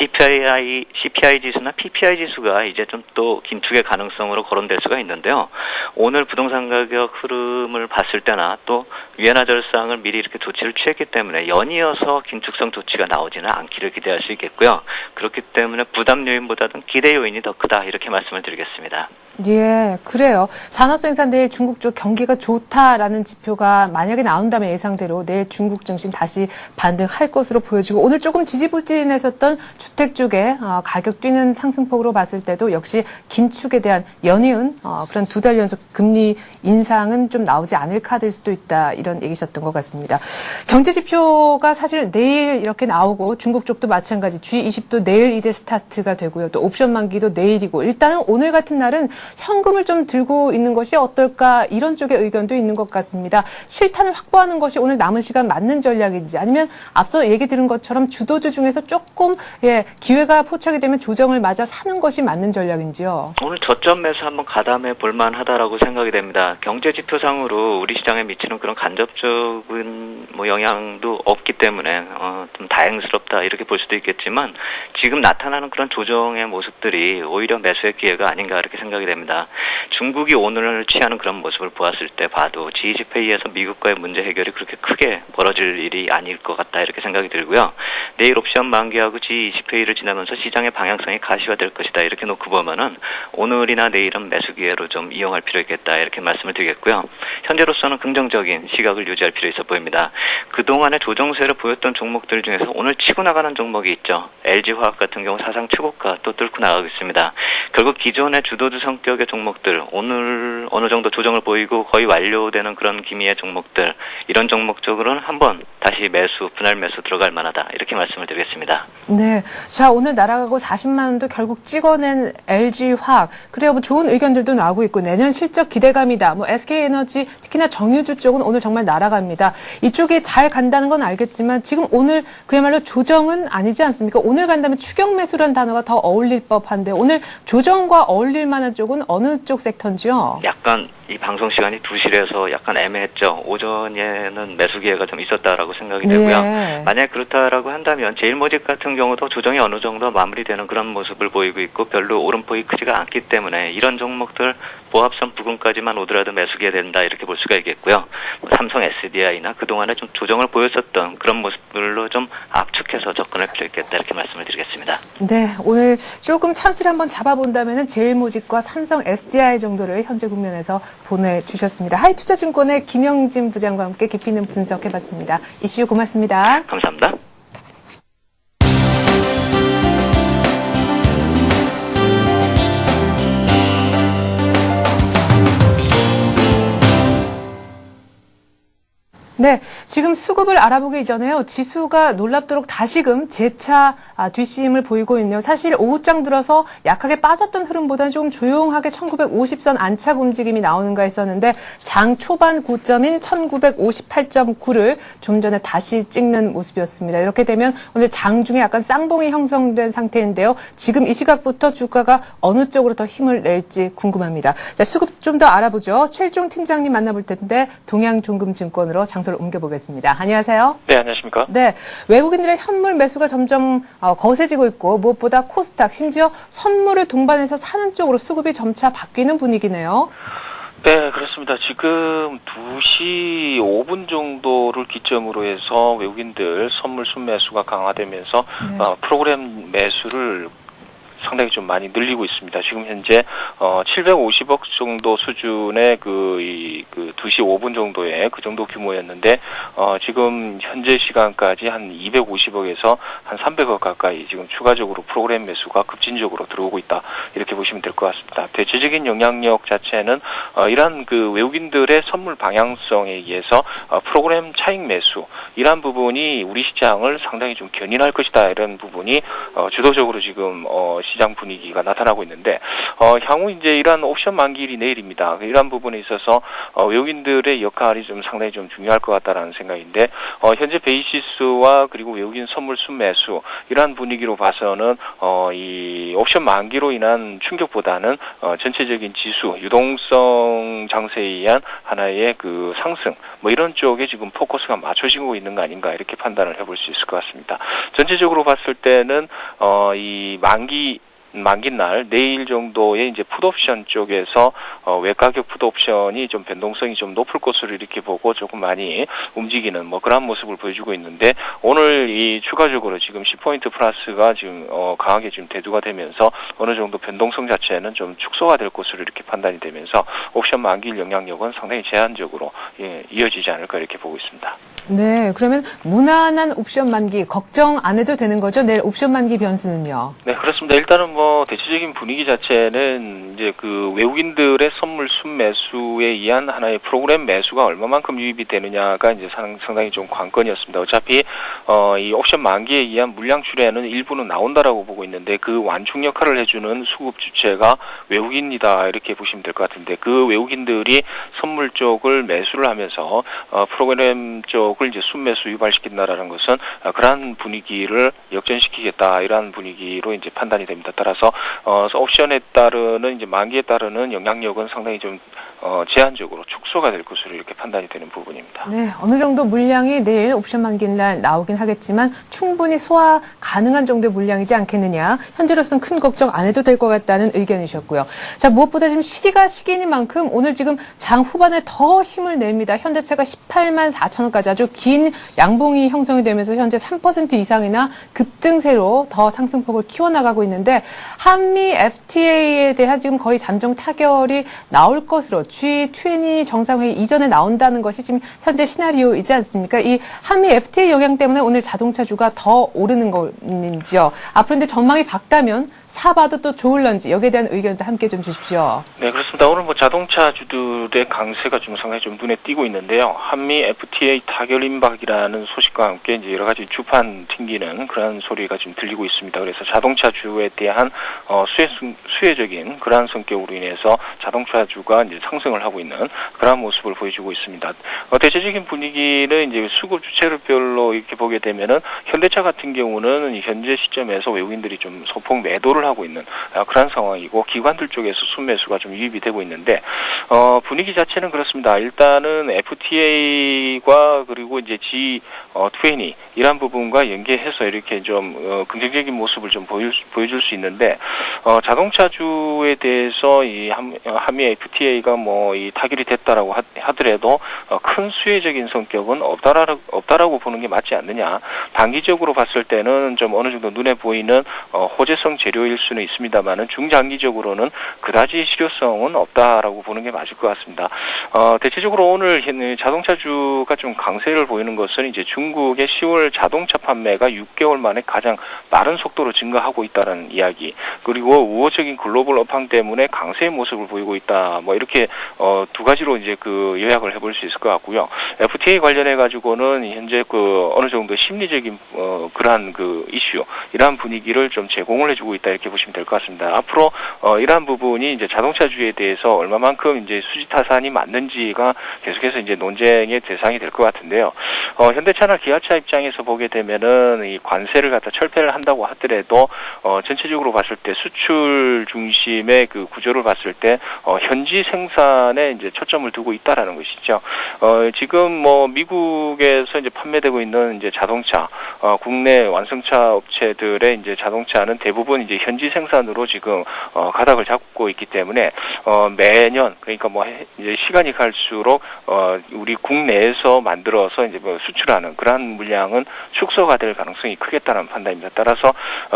CPI 지수나 PPI 지수가 이제 좀 또 긴축의 가능성으로 거론될 수가 있는데요. 오늘 부동산 가격 흐름을 봤을 때나 또 위안화 절상을 미리 이렇게 조치를 취했기 때문에 연이어서 긴축성 조치가 나오지는 않기를 기대할 수 있겠고요. 그렇기 때문에 부담 요인보다는 기대 요인이 더 크다. 이렇게 말씀을 드리겠습니다. 예, 그래요. 산업생산 내일 중국 쪽 경기가 좋다라는 지표가 만약에 나온다면 예상대로 내일 중국 증시 다시 반등할 것으로 보여지고 오늘 조금 지지부진했었던 주택 쪽에 가격 뛰는 상승폭으로 봤을 때도 역시 긴축에 대한 연이은 그런 두 달 연속 금리 인상은 좀 나오지 않을 카드일 수도 있다 이런 얘기셨던 것 같습니다. 경제 지표가 사실 내일 이렇게 나오고 중국 쪽도 마찬가지 G20도 내일 이제 스타트가 되고요. 또 옵션 만기도 내일이고 일단은 오늘 같은 날은 현금을 좀 들고 있는 것이 어떨까 이런 쪽의 의견도 있는 것 같습니다. 실탄을 확보하는 것이 오늘 남은 시간 맞는 전략인지 아니면 앞서 얘기 들은 것처럼 주도주 중에서 조금 기회가 포착이 되면 조정을 맞아 사는 것이 맞는 전략인지요? 오늘 저점 매수 한번 가담해 볼만하다라고 생각이 됩니다. 경제 지표상으로 우리 시장에 미치는 그런 간접적인 영향도 없기 때문에 좀 다행스럽다 이렇게 볼 수도 있겠지만 지금 나타나는 그런 조정의 모습들이 오히려 매수의 기회가 아닌가 이렇게 생각이 됩니다. 중국이 오늘 취하는 그런 모습을 보았을 때 봐도 G20 회의에서 미국과의 문제 해결이 그렇게 크게 벌어질 일이 아닐 것 같다 이렇게 생각이 들고요. 내일 옵션 만기하고 G20 회의를 지나면서 시장의 방향성이 가시화될 것이다 이렇게 놓고 보면은 오늘이나 내일은 매수 기회로 좀 이용할 필요 있겠다 이렇게 말씀을 드리겠고요. 현재로서는 긍정적인 시각을 유지할 필요 있어 보입니다. 그동안의 조정세를 보였던 종목들 중에서 오늘 치고 나가는 종목이 있죠. LG화학 같은 경우 사상 최고가 또 뚫고 나가고 있습니다. 결국 기존의 주도주 성격의 종목들 오늘 어느 정도 조정을 보이고 거의 완료되는 그런 기미의 종목들 이런 종목 쪽으로는 한번 다시 매수 분할 매수 들어갈 만하다 이렇게 말씀을 드리겠습니다. 네, 자 오늘 날아가고 40만 원도 결국 찍어낸 LG화학 그래요. 뭐 좋은 의견들도 나오고 있고 내년 실적 기대감이다. 뭐 SK에너지 특히나 정유주 쪽은 오늘 정말 날아갑니다. 이쪽이 잘 간다는 건 알겠지만 지금 오늘 그야말로 조정은 아니지 않습니까? 오늘 간다면 추격 매수란 단어가 더 어울릴 법한데 오늘 조정과 어울릴 만한 쪽은 어느 쪽 섹터인지요? 약간 이 방송 시간이 2시라서 약간 애매했죠. 오전에는 매수 기회가 좀 있었다라고 생각이 되고요. 네. 만약 그렇다라고 한다면 제일모직 같은 경우도 조정이 어느 정도 마무리되는 그런 모습을 보이고 있고 별로 오름폭이 크지가 않기 때문에 이런 종목들 보합선 부근까지만 오더라도 매수 기회 된다 이렇게 볼 수가 있겠고요. 삼성 SDI나 그동안에 좀 조정을 보였었던 그런 모습들로 좀 압축해서 접근할 필요 있겠다 이렇게 말씀을 드리겠습니다. 네, 오늘 조금 찬스를 한번 잡아본다면 제일모직과 삼성 SDI 정도를 현재 국면에서 보내주셨습니다. 하이투자증권의 김영진 부장과 함께 깊이 있는 분석해봤습니다. 이슈 고맙습니다. 감사합니다. 네, 지금 수급을 알아보기 이전에요. 지수가 놀랍도록 다시금 재차 뒷심을 보이고 있네요. 사실 오후장 들어서 약하게 빠졌던 흐름보다는 조금 조용하게 1950선 안착 움직임이 나오는가 했었는데 장 초반 고점인 1958.9를 좀 전에 다시 찍는 모습이었습니다. 이렇게 되면 오늘 장중에 약간 쌍봉이 형성된 상태인데요. 지금 이 시각부터 주가가 어느 쪽으로 더 힘을 낼지 궁금합니다. 자, 수급 좀 더 알아보죠. 최일종 팀장님 만나볼 텐데 동양종금증권으로 장소를 옮겨보겠습니다. 안녕하세요. 네, 안녕하십니까? 네, 외국인들의 현물 매수가 점점 거세지고 있고 무엇보다 코스닥 심지어 선물을 동반해서 사는 쪽으로 수급이 점차 바뀌는 분위기네요. 네, 그렇습니다. 지금 2시 5분 정도를 기점으로 해서 외국인들 선물 순매수가 강화되면서 프로그램 매수를 상당히 좀 많이 늘리고 있습니다. 지금 현재 750억 정도 수준의 그 2시 5분 정도의 그 정도 규모였는데 지금 현재 시간까지 한 250억에서 한 300억 가까이 지금 추가적으로 프로그램 매수가 급진적으로 들어오고 있다. 이렇게 보시면 될 것 같습니다. 대체적인 영향력 자체는 이러한 그 외국인들의 선물 방향성에 의해서 프로그램 차익 매수 이러한 부분이 우리 시장을 상당히 좀 견인할 것이다. 이런 부분이 주도적으로 지금 시장 분위기가 나타나고 있는데 향후 이제 이러한 옵션 만기일이 내일입니다. 이러한 부분에 있어서 외국인들의 역할이 좀 상당히 좀 중요할 것 같다라는 생각인데 현재 베이시스와 그리고 외국인 선물 순매수 이러한 분위기로 봐서는 이 옵션 만기로 인한 충격보다는 전체적인 지수 유동성 장세에 의한 하나의 그 상승 뭐 이런 쪽에 지금 포커스가 맞춰지고 있는 거 아닌가 이렇게 판단을 해볼 수 있을 것 같습니다. 전체적으로 봤을 때는 이 만기날 내일 정도에 이제 풋옵션 쪽에서 외가격 풋옵션이 좀 변동성이 좀 높을 것으로 이렇게 보고 조금 많이 움직이는 뭐 그런 모습을 보여주고 있는데 오늘 이 추가적으로 지금 10포인트 플러스가 지금 강하게 지금 대두가 되면서 어느 정도 변동성 자체는 좀 축소가 될 것으로 이렇게 판단이 되면서 옵션 만기일 영향력은 상당히 제한적으로 이어지지 않을까 이렇게 보고 있습니다. 네, 그러면 무난한 옵션 만기 걱정 안 해도 되는 거죠? 내일 옵션 만기 변수는요? 네, 그렇습니다. 일단은 뭐 대체적인 분위기 자체는 이제 그 외국인들의 선물 순매수에 의한 하나의 프로그램 매수가 얼마만큼 유입이 되느냐가 이제 상당히 좀 관건이었습니다. 어차피 이 옵션 만기에 의한 물량 출회는 일부는 나온다라고 보고 있는데 그 완충 역할을 해주는 수급 주체가 외국인이다 이렇게 보시면 될 것 같은데 그 외국인들이 선물 쪽을 매수를 하면서 프로그램 쪽을 이제 순매수 유발시킨다라는 것은 그러한 분위기를 역전시키겠다 이러한 분위기로 이제 판단이 됩니다. 따라서 옵션에 따르는 이제 만기에 따르는 영향력은 상당히 좀 제한적으로 축소가 될 것으로 이렇게 판단이 되는 부분입니다. 네, 어느 정도 물량이 내일 옵션 만기날 나오긴 하겠지만 충분히 소화 가능한 정도의 물량이지 않겠느냐. 현재로서는 큰 걱정 안 해도 될 것 같다는 의견이셨고요. 자, 무엇보다 지금 시기가 시기니만큼 오늘 지금 장 후반에 더 힘을 냅니다. 현대차가 18만 4천 원까지 아주 긴 양봉이 형성이 되면서 현재 3% 이상이나 급등세로 더 상승폭을 키워나가고 있는데 한미 FTA에 대한 지금 거의 잠정 타결이 나올 것으로 G20 정상회의 이전에 나온다는 것이 지금 현재 시나리오이지 않습니까? 이 한미 FTA 영향 때문에 오늘 자동차주가 더 오르는 건지요. 앞으로 이제 전망이 밝다면 사봐도 또 좋을런지 여기에 대한 의견도 함께 좀 주십시오. 네, 그렇습니다. 오늘 뭐 자동차주들의 강세가 좀 상당히 좀 눈에 띄고 있는데요. 한미 FTA 타결 임박이라는 소식과 함께 이제 여러 가지 주판 튕기는 그런 소리가 지금 들리고 있습니다. 그래서 자동차주에 대한 수혜적인 그러한 성격으로 인해서 자동차주가 이제 상승을 하고 있는 그런 모습을 보여주고 있습니다. 대체적인 분위기는 이제 수급 주체별로 이렇게 보게 되면은 현대차 같은 경우는 현재 시점에서 외국인들이 좀 소폭 매도를 하고 있는 그런 상황이고 기관들 쪽에서 순매수가 좀 유입이 되고 있는데 분위기 자체는 그렇습니다. 일단은 FTA과 그리고 이제 G20 이런 부분과 연계해서 이렇게 좀 긍정적인 모습을 좀 보여줄 수 있는데 자동차주에 대해서 이 한미 FTA가 뭐 이 타결이 됐다라고 하더라도 큰 수혜적인 성격은 없다라고 보는 게 맞지 않느냐. 단기적으로 봤을 때는 좀 어느 정도 눈에 보이는 호재성 재료일 수는 있습니다만은 중장기적으로는 그다지 실효성은 없다라고 보는 게 맞을 것 같습니다. 대체적으로 오늘 자동차주가 좀 강세를 보이는 것은 이제 중국의 10월 자동차 판매가 6개월 만에 가장 빠른 속도로 증가하고 있다는 이야기. 그리고 우호적인 글로벌 업황 때문에 강세의 모습을 보이고 있다. 뭐 이렇게 두 가지로 이제 그 요약을 해볼 수 있을 것 같고요. FTA 관련해 가지고는 현재 그 어느 정도 심리적인 그러한 그 이슈, 이러한 분위기를 좀 제공을 해주고 있다 이렇게 보시면 될 것 같습니다. 앞으로 이러한 부분이 이제 자동차주에 대해서 얼마만큼 이제 수지 타산이 맞는지가 계속해서 이제 논쟁의 대상이 될 것 같은데요. 현대차나 기아차 입장에서 보게 되면은 이 관세를 갖다 철폐를 한다고 하더라도 전체적으로 봤을 때 수출 중심의 그 구조를 봤을 때 현지 생산에 이제 초점을 두고 있다라는 것이죠. 지금 뭐 미국에서 이제 판매되고 있는 이제 자동차 국내 완성차 업체들의 이제 자동차는 대부분 이제 현지 생산으로 지금 가닥을 잡고 있기 때문에 매년 그러니까 뭐 이제 시간이 갈수록 우리 국내에서 만들어서 이제 뭐 수출하는 그러한 물량은 축소가 될 가능성이 크겠다는 판단입니다. 따라서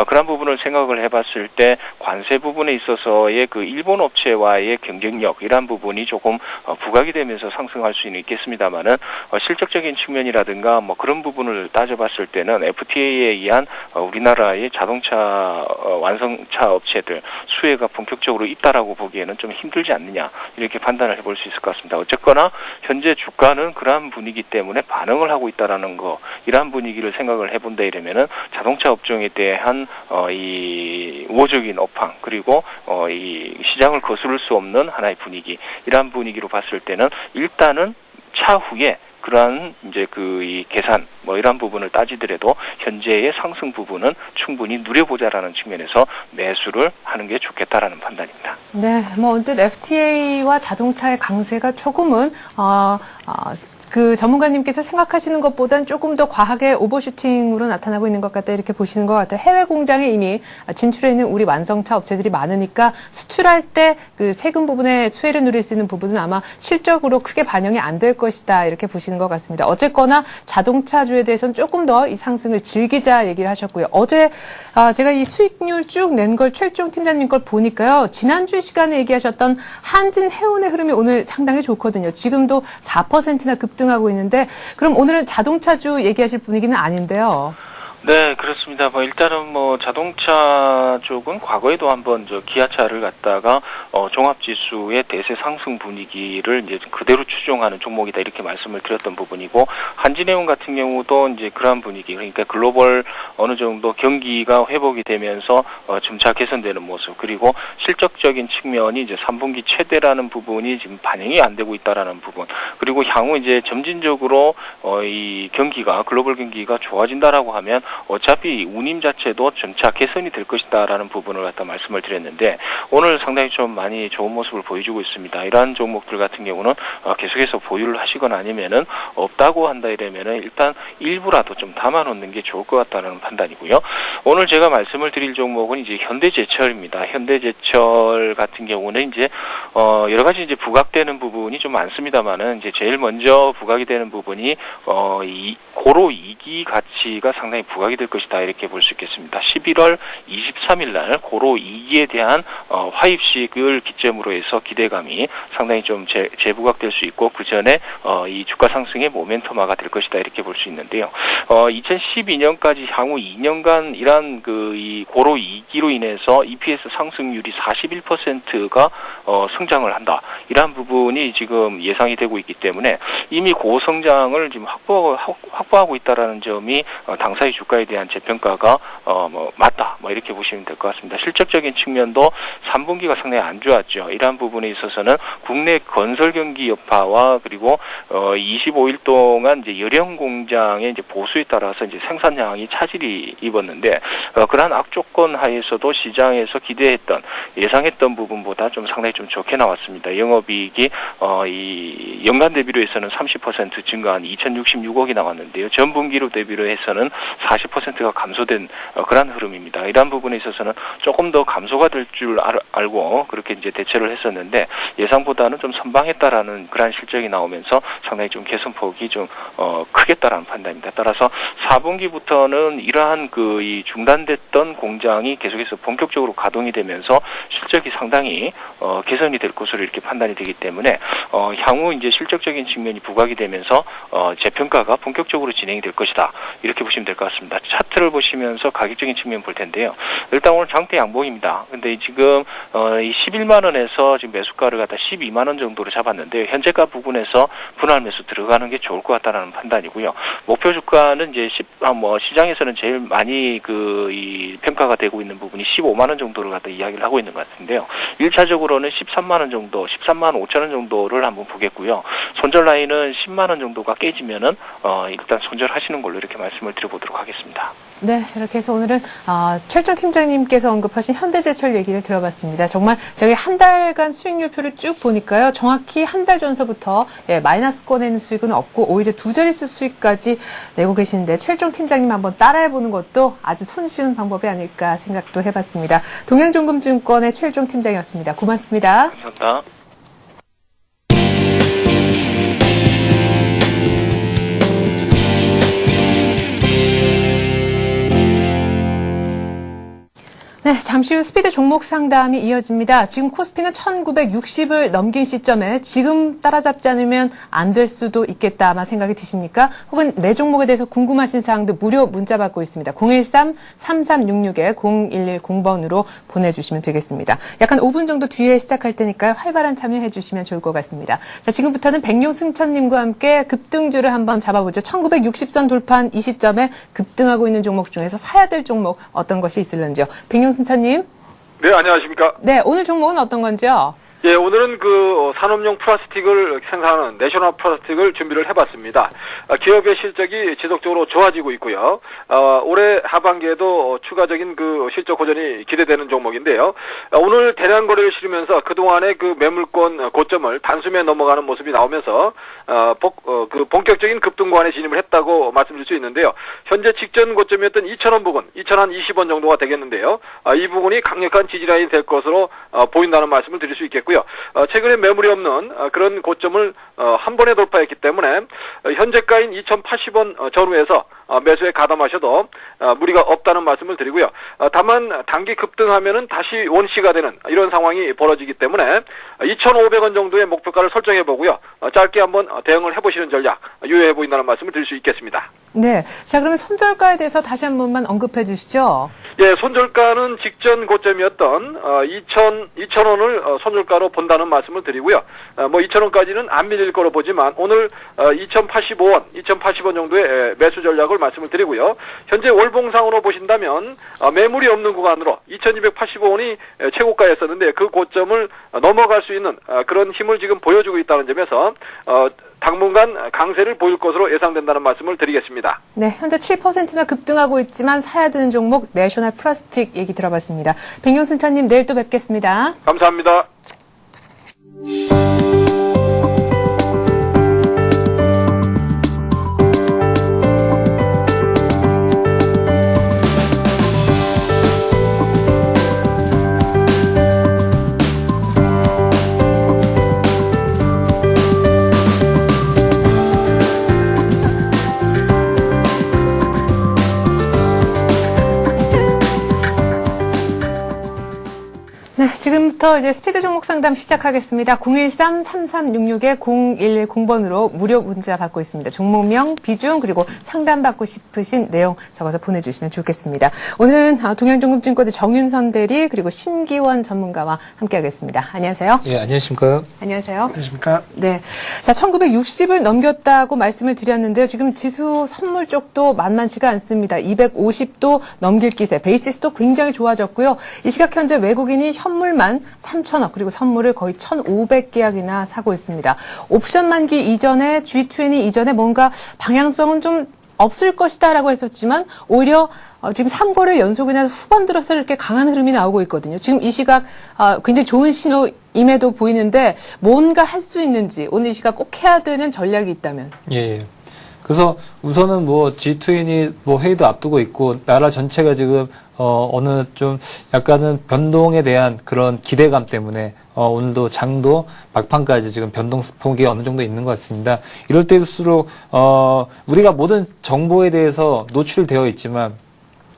그런 부분을 생각을 해봤을 때 관세 부분에 있어서의 그 일본 업체와의 경쟁력 이러한 부분이 조금 부각이 되면서 상승할 수는 있겠습니다만은 실적적인 측면이라든가 뭐 그런 부분을 따져봤을 때는 FTA에 의한 우리나라의 자동차 완성차 업체들 수혜가 본격적으로 있다라고 보기에는 좀 힘들지 않느냐 이렇게 판단을 해볼 수 있을 것 같습니다. 어쨌거나 현재 주가는 그러한 분위기 때문에 반응을 하고 있다라는 거 이러한 분위기를 생각을 해본다 이러면은 자동차 업종에 대한 이 우호적인 업황 그리고 이 시장을 거스를 수 없는 하나의 분위기 이러한 분위기로 봤을 때는 일단은 차후에 그러한 이제 이 계산 이러한 부분을 따지더라도 현재의 상승 부분은 충분히 누려보자라는 측면에서 매수를 하는 게 좋겠다라는 판단입니다. 네, 언뜻 FTA와 자동차의 강세가 조금은 그 전문가님께서 생각하시는 것보단 조금 더 과하게 오버슈팅으로 나타나고 있는 것 같다 이렇게 보시는 것 같아요. 해외 공장에 이미 진출해 있는 우리 완성차 업체들이 많으니까 수출할 때 그 세금 부분에 수혜를 누릴 수 있는 부분은 아마 실적으로 크게 반영이 안 될 것이다 이렇게 보시는 것 같습니다. 어쨌거나 자동차주에 대해서는 조금 더 이 상승을 즐기자 얘기를 하셨고요. 어제 제가 이 수익률 쭉 낸 걸 최일종 팀장님 걸 보니까요. 지난주 시간에 얘기하셨던 한진 해운의 흐름이 오늘 상당히 좋거든요. 지금도 4%나 급등하고 있는데 그럼 오늘은 자동차주 얘기하실 분위기는 아닌데요. 네, 그렇습니다. 일단은 자동차 쪽은 과거에도 한번 기아차를 갖다가 종합지수의 대세 상승 분위기를 이제 그대로 추종하는 종목이다 이렇게 말씀을 드렸던 부분이고 한진해운 같은 경우도 이제 그러한 분위기 그러니까 글로벌 어느 정도 경기가 회복이 되면서 점차 개선되는 모습 그리고 실적적인 측면이 이제 3분기 최대라는 부분이 지금 반영이 안 되고 있다라는 부분 그리고 향후 이제 점진적으로 이 경기가 글로벌 경기가 좋아진다라고 하면 어차피 운임 자체도 점차 개선이 될 것이다라는 부분을 갖다 말씀을 드렸는데 오늘 상당히 좀 많이 좋은 모습을 보여주고 있습니다. 이러한 종목들 같은 경우는 계속해서 보유를 하시거나 아니면은 없다고 한다 이러면은 일단 일부라도 좀 담아놓는 게 좋을 것 같다는 판단이고요. 오늘 제가 말씀을 드릴 종목은 이제 현대제철입니다. 현대제철 같은 경우는 이제 여러 가지 이제 부각되는 부분이 좀 많습니다만은 이제 제일 먼저 부각이 되는 부분이 이 고로 이기 가치가 상당히 부각이 될 것이다 이렇게 볼 수 있겠습니다. 11월 23일 날 고로 2기에 대한 화입식을 기점으로 해서 기대감이 상당히 좀 재부각될 수 있고 그 전에 이 주가 상승의 모멘텀화가 될 것이다 이렇게 볼 수 있는데요. 2012년까지 향후 2년간 이러한 이 고로 2기로 인해서 EPS 상승률이 41%가 성장을 한다. 이러한 부분이 지금 예상이 되고 있기 때문에 이미 고성장을 지금 확보하고 있다라는 점이 당사의 주가에 대한 재평가가 맞다 이렇게 보시면 될 것 같습니다. 실적적인 측면도 3분기가 상당히 안 좋았죠. 이러한 부분에 있어서는 국내 건설 경기 여파와 그리고 25일 동안 이제 열형 공장의 이제 보수에 따라서 이제 생산량이 차질이 입었는데 그러한 악조건 하에서도 시장에서 기대했던 예상했던 부분보다 좀 상당히 좀 좋게 나왔습니다. 영업이익이 이 연간 대비로 해서는 30% 증가한 2,066억이 나왔는데요. 전분기로 대비로 해서는 40%가 감소된 그런 흐름입니다. 이러한 부분에 있어서는 조금 더 감소가 될 줄 알고 그렇게 이제 대처를 했었는데 예상보다는 좀 선방했다라는 그러한 실적이 나오면서 상당히 좀 개선폭이 좀 크겠다라는 판단입니다. 따라서 4분기부터는 이러한 이 중단됐던 공장이 계속해서 본격적으로 가동이 되면서 실적이 상당히 개선이 될 것으로 이렇게 판단이 되기 때문에 향후 이제 실적적인 측면이 부각이 되면서 재평가가 본격적으로 진행이 될 것이다. 이렇게 보시면 될 것 같습니다. 차트를 보시면서 가격적인 측면 볼 텐데요. 일단 오늘 장대 양봉입니다. 근데 지금 이 11만 원에서 지금 매수가를 갖다 12만 원 정도로 잡았는데 현재가 부분에서 분할 매수 들어가는 게 좋을 것 같다는 판단이고요. 목표 주가는 이제 시장에서는 제일 많이 이 평가가 되고 있는 부분이 15만 원 정도를 갖다 이야기를 하고 있는 것 같은데요. 1차적으로는 13만 원 정도, 13만 5천 원 정도를 한번 보겠고요. 손절 라인은 10만 원 정도가 깨지면은 일단 손절하시는 걸로 이렇게 말씀을 드려보도록 하겠습니다. 네, 이렇게 해서 오늘은 최일종 팀장님께서 언급하신 현대제철 얘기를 들어봤습니다. 정말 저희 한 달간 수익률표를 쭉 보니까요. 정확히 한 달 전서부터 마이너스권 내는 수익은 없고 오히려 두 자릿수 수익까지 내고 계시는데 최일종 팀장님 한번 따라해보는 것도 아주 손쉬운 방법이 아닐까 생각도 해봤습니다. 동양종금증권의 최일종 팀장이었습니다. 고맙습니다. 감사합니다. 네, 잠시 후 스피드 종목 상담이 이어집니다. 지금 코스피는 1960을 넘긴 시점에 지금 따라잡지 않으면 안 될 수도 있겠다 아마 생각이 드십니까? 혹은 내 종목에 대해서 궁금하신 사항도 무료 문자 받고 있습니다. 013-3366-0110번으로 보내주시면 되겠습니다. 약간 5분 정도 뒤에 시작할 테니까요. 활발한 참여해 주시면 좋을 것 같습니다. 자, 지금부터는 백룡승천님과 함께 급등주를 한번 잡아보죠. 1960선 돌파한 이 시점에 급등하고 있는 종목 중에서 사야 될 종목 어떤 것이 있을런지요. 백룡승천님. 네, 안녕하십니까. 네, 오늘 종목은 어떤 건지요? 예, 오늘은 산업용 플라스틱을 생산하는 내셔널 플라스틱을 준비를 해봤습니다. 기업의 실적이 지속적으로 좋아지고 있고요. 올해 하반기에도 추가적인 실적 호전이 기대되는 종목인데요. 오늘 대량 거래를 치르면서 그동안의 매물권 고점을 단숨에 넘어가는 모습이 나오면서 본격적인 급등권에 진입을 했다고 말씀드릴 수 있는데요. 현재 직전 고점이었던 2,000원 부근, 2,020원 정도가 되겠는데요. 이 부분이 강력한 지지라인이 될 것으로 보인다는 말씀을 드릴 수 있겠고요. 최근에 매물이 없는 그런 고점을 한 번에 돌파했기 때문에 현재가인 2,080원 전후에서 매수에 가담하셔도 무리가 없다는 말씀을 드리고요. 다만 단기 급등하면은 다시 원시가 되는 이런 상황이 벌어지기 때문에 2,500원 정도의 목표가를 설정해 보고요. 짧게 한번 대응을 해보시는 전략 유효해 보인다는 말씀을 드릴 수 있겠습니다. 네. 자, 그러면 손절가에 대해서 다시 한 번만 언급해 주시죠. 예, 손절가는 직전 고점이었던 2,000원을 손절가로 본다는 말씀을 드리고요. 2,000원까지는 안 밀릴 거로 보지만 오늘 2,085원, 2,080원 정도의 매수 전략을 말씀을 드리고요. 현재 월봉상으로 보신다면 매물이 없는 구간으로 2,285원이 최고가였었는데 그 고점을 넘어갈 수 있는 그런 힘을 지금 보여주고 있다는 점에서 당분간 강세를 보일 것으로 예상된다는 말씀을 드리겠습니다. 네, 현재 7%나 급등하고 있지만 사야 되는 종목 내셔널 플라스틱 얘기 들어봤습니다. 백영순차님 내일 또 뵙겠습니다. 감사합니다. 네, 지금부터 이제 스피드 종목 상담 시작하겠습니다. 013-3366-0110번으로 무료 문자 받고 있습니다. 종목명, 비중, 그리고 상담받고 싶으신 내용 적어서 보내주시면 좋겠습니다. 오늘은 동양종금증권의 정윤선 대리 그리고 심기원 전문가와 함께하겠습니다. 안녕하세요. 예, 안녕하십니까. 안녕하세요. 안녕하십니까. 네. 자, 1960을 넘겼다고 말씀을 드렸는데요. 지금 지수 선물 쪽도 만만치가 않습니다. 250도 넘길 기세, 베이시스도 굉장히 좋아졌고요. 이 시각 현재 외국인이 현물만 3,000억 그리고 선물을 거의 1,500계약이나 사고 있습니다. 옵션 만기 이전에 G20 이전에 뭔가 방향성은 좀 없을 것이다라고 했었지만 오히려 지금 3거래 연속이나 후반 들어서 이렇게 강한 흐름이 나오고 있거든요. 지금 이 시각 굉장히 좋은 신호임에도 보이는데 뭔가 할 수 있는지 오늘 이 시각 꼭 해야 되는 전략이 있다면. 예. 그래서 우선은 G20 회의도 앞두고 있고 나라 전체가 지금 어느 좀 약간은 변동에 대한 그런 기대감 때문에 오늘도 장도 막판까지 지금 변동폭이 어느 정도 있는 것 같습니다. 이럴 때일수록 우리가 모든 정보에 대해서 노출되어 있지만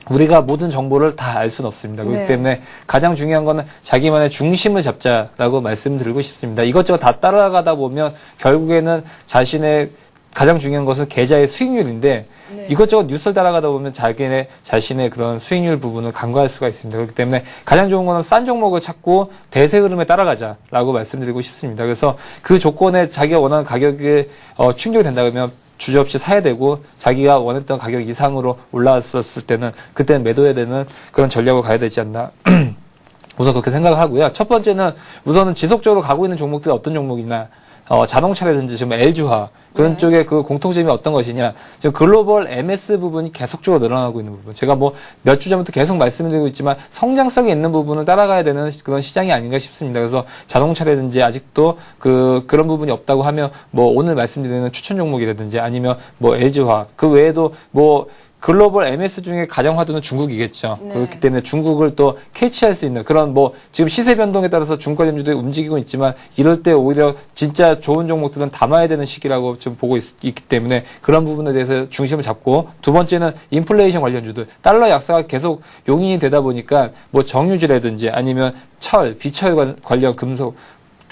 우리가 모든 정보를 다 알 수는 없습니다. 그렇기 때문에 가장 중요한 거는 자기만의 중심을 잡자라고 말씀드리고 싶습니다. 이것저것 다 따라가다 보면 결국에는 자신의 가장 중요한 것은 계좌의 수익률인데 이것저것 뉴스를 따라가다 보면 자신의 그런 수익률 부분을 간과할 수가 있습니다. 그렇기 때문에 가장 좋은 거는 싼 종목을 찾고 대세 흐름에 따라가자라고 말씀드리고 싶습니다. 그래서 그 조건에 자기가 원하는 가격에 충족이 된다 그러면 주저없이 사야 되고 자기가 원했던 가격 이상으로 올라왔었을 때는 그때는 매도해야 되는 그런 전략을 가야 되지 않나. 우선 그렇게 생각을 하고요. 첫 번째는 우선은 지속적으로 가고 있는 종목들이 어떤 종목이나 자동차라든지 지금 LG화 그런 쪽에 그 공통점이 어떤 것이냐. 지금 글로벌 MS 부분이 계속적으로 늘어나고 있는 부분. 제가 몇 주 전부터 계속 말씀드리고 있지만 성장성이 있는 부분을 따라가야 되는 그런 시장이 아닌가 싶습니다. 그래서 자동차라든지 아직도 그런 부분이 없다고 하면 오늘 말씀드리는 추천 종목이라든지 아니면 LG화 그 외에도 글로벌 MS 중에 가장 화두는 중국이겠죠. 네. 그렇기 때문에 중국을 또 캐치할 수 있는 그런 지금 시세 변동에 따라서 중국관련주들이 움직이고 있지만 이럴 때 오히려 진짜 좋은 종목들은 담아야 되는 시기라고 지금 보고 있기 때문에 그런 부분에 대해서 중심을 잡고 두 번째는 인플레이션 관련주들 달러 약세가 계속 용인이 되다 보니까 정유주라든지 아니면 비철 관련 금속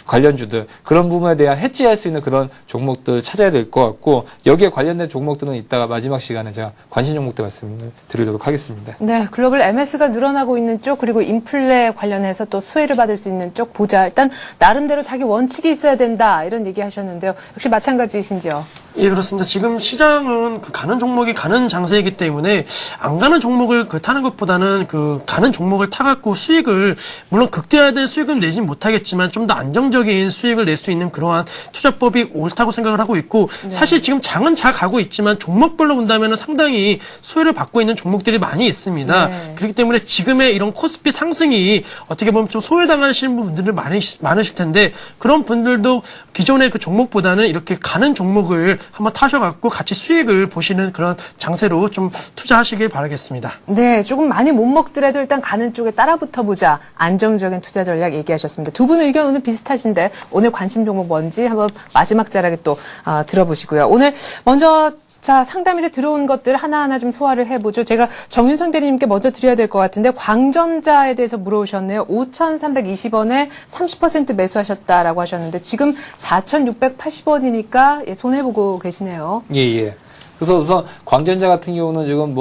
관련주들 그런 부분에 대한 해지할 수 있는 그런 종목들 찾아야 될 것 같고 여기에 관련된 종목들은 이따가 마지막 시간에 제가 관심 종목들 말씀을 드리도록 하겠습니다. 네, 글로벌 MS가 늘어나고 있는 쪽 그리고 인플레 관련해서 또 수혜를 받을 수 있는 쪽 보자. 일단 나름대로 자기 원칙이 있어야 된다 이런 얘기 하셨는데요. 역시 마찬가지이신지요? 예, 그렇습니다. 지금 시장은 그 가는 종목이 가는 장세이기 때문에 안 가는 종목을 타는 것보다는 그 가는 종목을 타갖고 수익을, 물론 극대화된 수익은 내진 못하겠지만 좀 더 안정적인 수익을 낼 수 있는 그러한 투자법이 옳다고 생각을 하고 있고, 네. 사실 지금 장은 잘 가고 있지만 종목별로 본다면 상당히 소외를 받고 있는 종목들이 많이 있습니다. 네. 그렇기 때문에 지금의 이런 코스피 상승이 어떻게 보면 좀 소외당하시는 분들이 많으실 텐데, 그런 분들도 기존의 그 종목보다는 이렇게 가는 종목을 한번 타셔갖고 같이 수익을 보시는 그런 장세로 좀 투자하시길 바라겠습니다. 네, 조금 많이 못 먹더라도 일단 가는 쪽에 따라 붙어보자. 안정적인 투자 전략 얘기하셨습니다. 두 분 의견 오늘 비슷하신데 오늘 관심 종목 뭔지 한번 마지막 자락에 또 들어보시고요. 오늘 먼저 자, 상담에 들어온 것들 하나하나 좀 소화를 해보죠. 제가 정윤성 대리님께 먼저 드려야 될 것 같은데, 광전자에 대해서 물어오셨네요. 5,320원에 30% 매수하셨다라고 하셨는데, 지금 4,680원이니까 손해보고 계시네요. 예, 예. 그래서 우선 광전자 같은 경우는 지금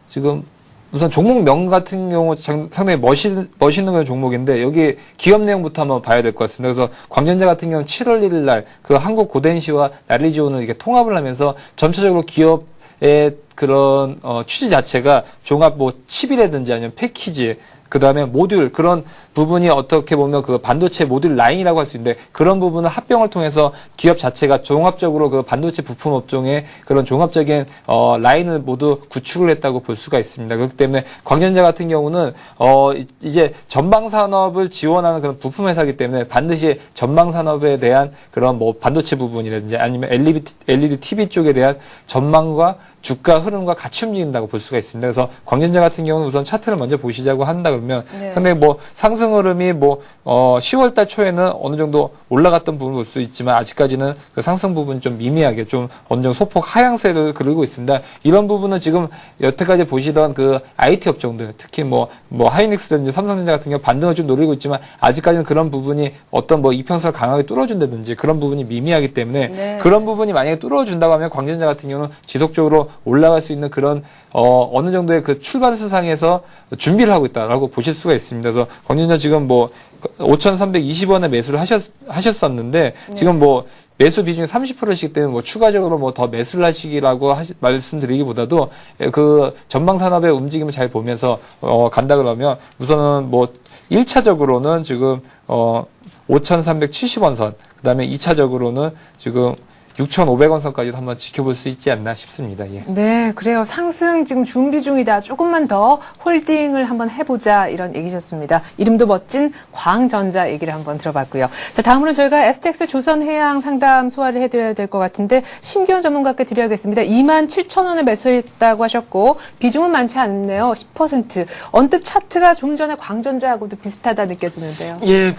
지금 우선 종목명 같은 경우 상당히 멋있는 그런 종목인데, 여기 기업 내용부터 한번 봐야 될 것 같습니다. 그래서 광전자 같은 경우는 7월 1일 날 그 한국 고덴시와 난리지온을 이렇게 통합을 하면서 전체적으로 기업의 그런 취지 자체가 종합 칩이라든지 아니면 패키지, 그 다음에 모듈, 그런 부분이 어떻게 보면 그 반도체 모듈 라인이라고 할 수 있는데, 그런 부분을 합병을 통해서 기업 자체가 종합적으로 그 반도체 부품 업종의 그런 종합적인 라인을 모두 구축을 했다고 볼 수가 있습니다. 그렇기 때문에 광전자 같은 경우는 이제 전방 산업을 지원하는 그런 부품 회사이기 때문에 반드시 전방 산업에 대한 그런 반도체 부분이라든지 아니면 LED TV 쪽에 대한 전망과 주가 흐름과 같이 움직인다고 볼 수가 있습니다. 그래서 광전자 같은 경우는 우선 차트를 먼저 보시자고 한다 그러면, 네. 상당히 상승 흐름이 10월 달 초에는 어느 정도 올라갔던 부분을 볼 수 있지만, 아직까지는 그 상승 부분이 좀 미미하게 좀 어느 정도 소폭 하향세를 그리고 있습니다. 이런 부분은 지금 여태까지 보시던 그 IT 업종들, 특히 하이닉스든지 삼성전자 같은 경우 반등을 좀 노리고 있지만, 아직까지는 그런 부분이 어떤 이평선을 강하게 뚫어준다든지 그런 부분이 미미하기 때문에, 네. 그런 부분이 만약에 뚫어준다고 하면 광전자 같은 경우는 지속적으로 올라갈 수 있는 그런 어느 정도의 그 출발 수상에서 준비를 하고 있다라고 보실 수가 있습니다. 그래서 광전자 지금 5,320원에 매수를 하셨었는데, 네. 지금 매수 비중이 30%이기 때문에 추가적으로 더 매수를 하시기라고 말씀드리기보다도, 그 전방 산업의 움직임을 잘 보면서 간다 그러면, 우선은 1차적으로는 지금 5,370원 선, 그다음에 2차적으로는 지금 6,500원 선까지도 한번 지켜볼 수 있지 않나 싶습니다. 예. 네, 그래요. 상승 지금 준비 중이다. 조금만 더 홀딩을 한번 해보자, 이런 얘기셨습니다. 이름도 멋진 광전자 얘기를 한번 들어봤고요. 자, 다음으로는 저희가 STX 조선해양 상담 소화를 해드려야 될 것 같은데, 심기원 전문가께 드려야겠습니다. 27,000원에 매수했다고 하셨고 비중은 많지 않네요. 10%. 언뜻 차트가 좀 전에 광전자하고도 비슷하다 느껴지는데요. 예,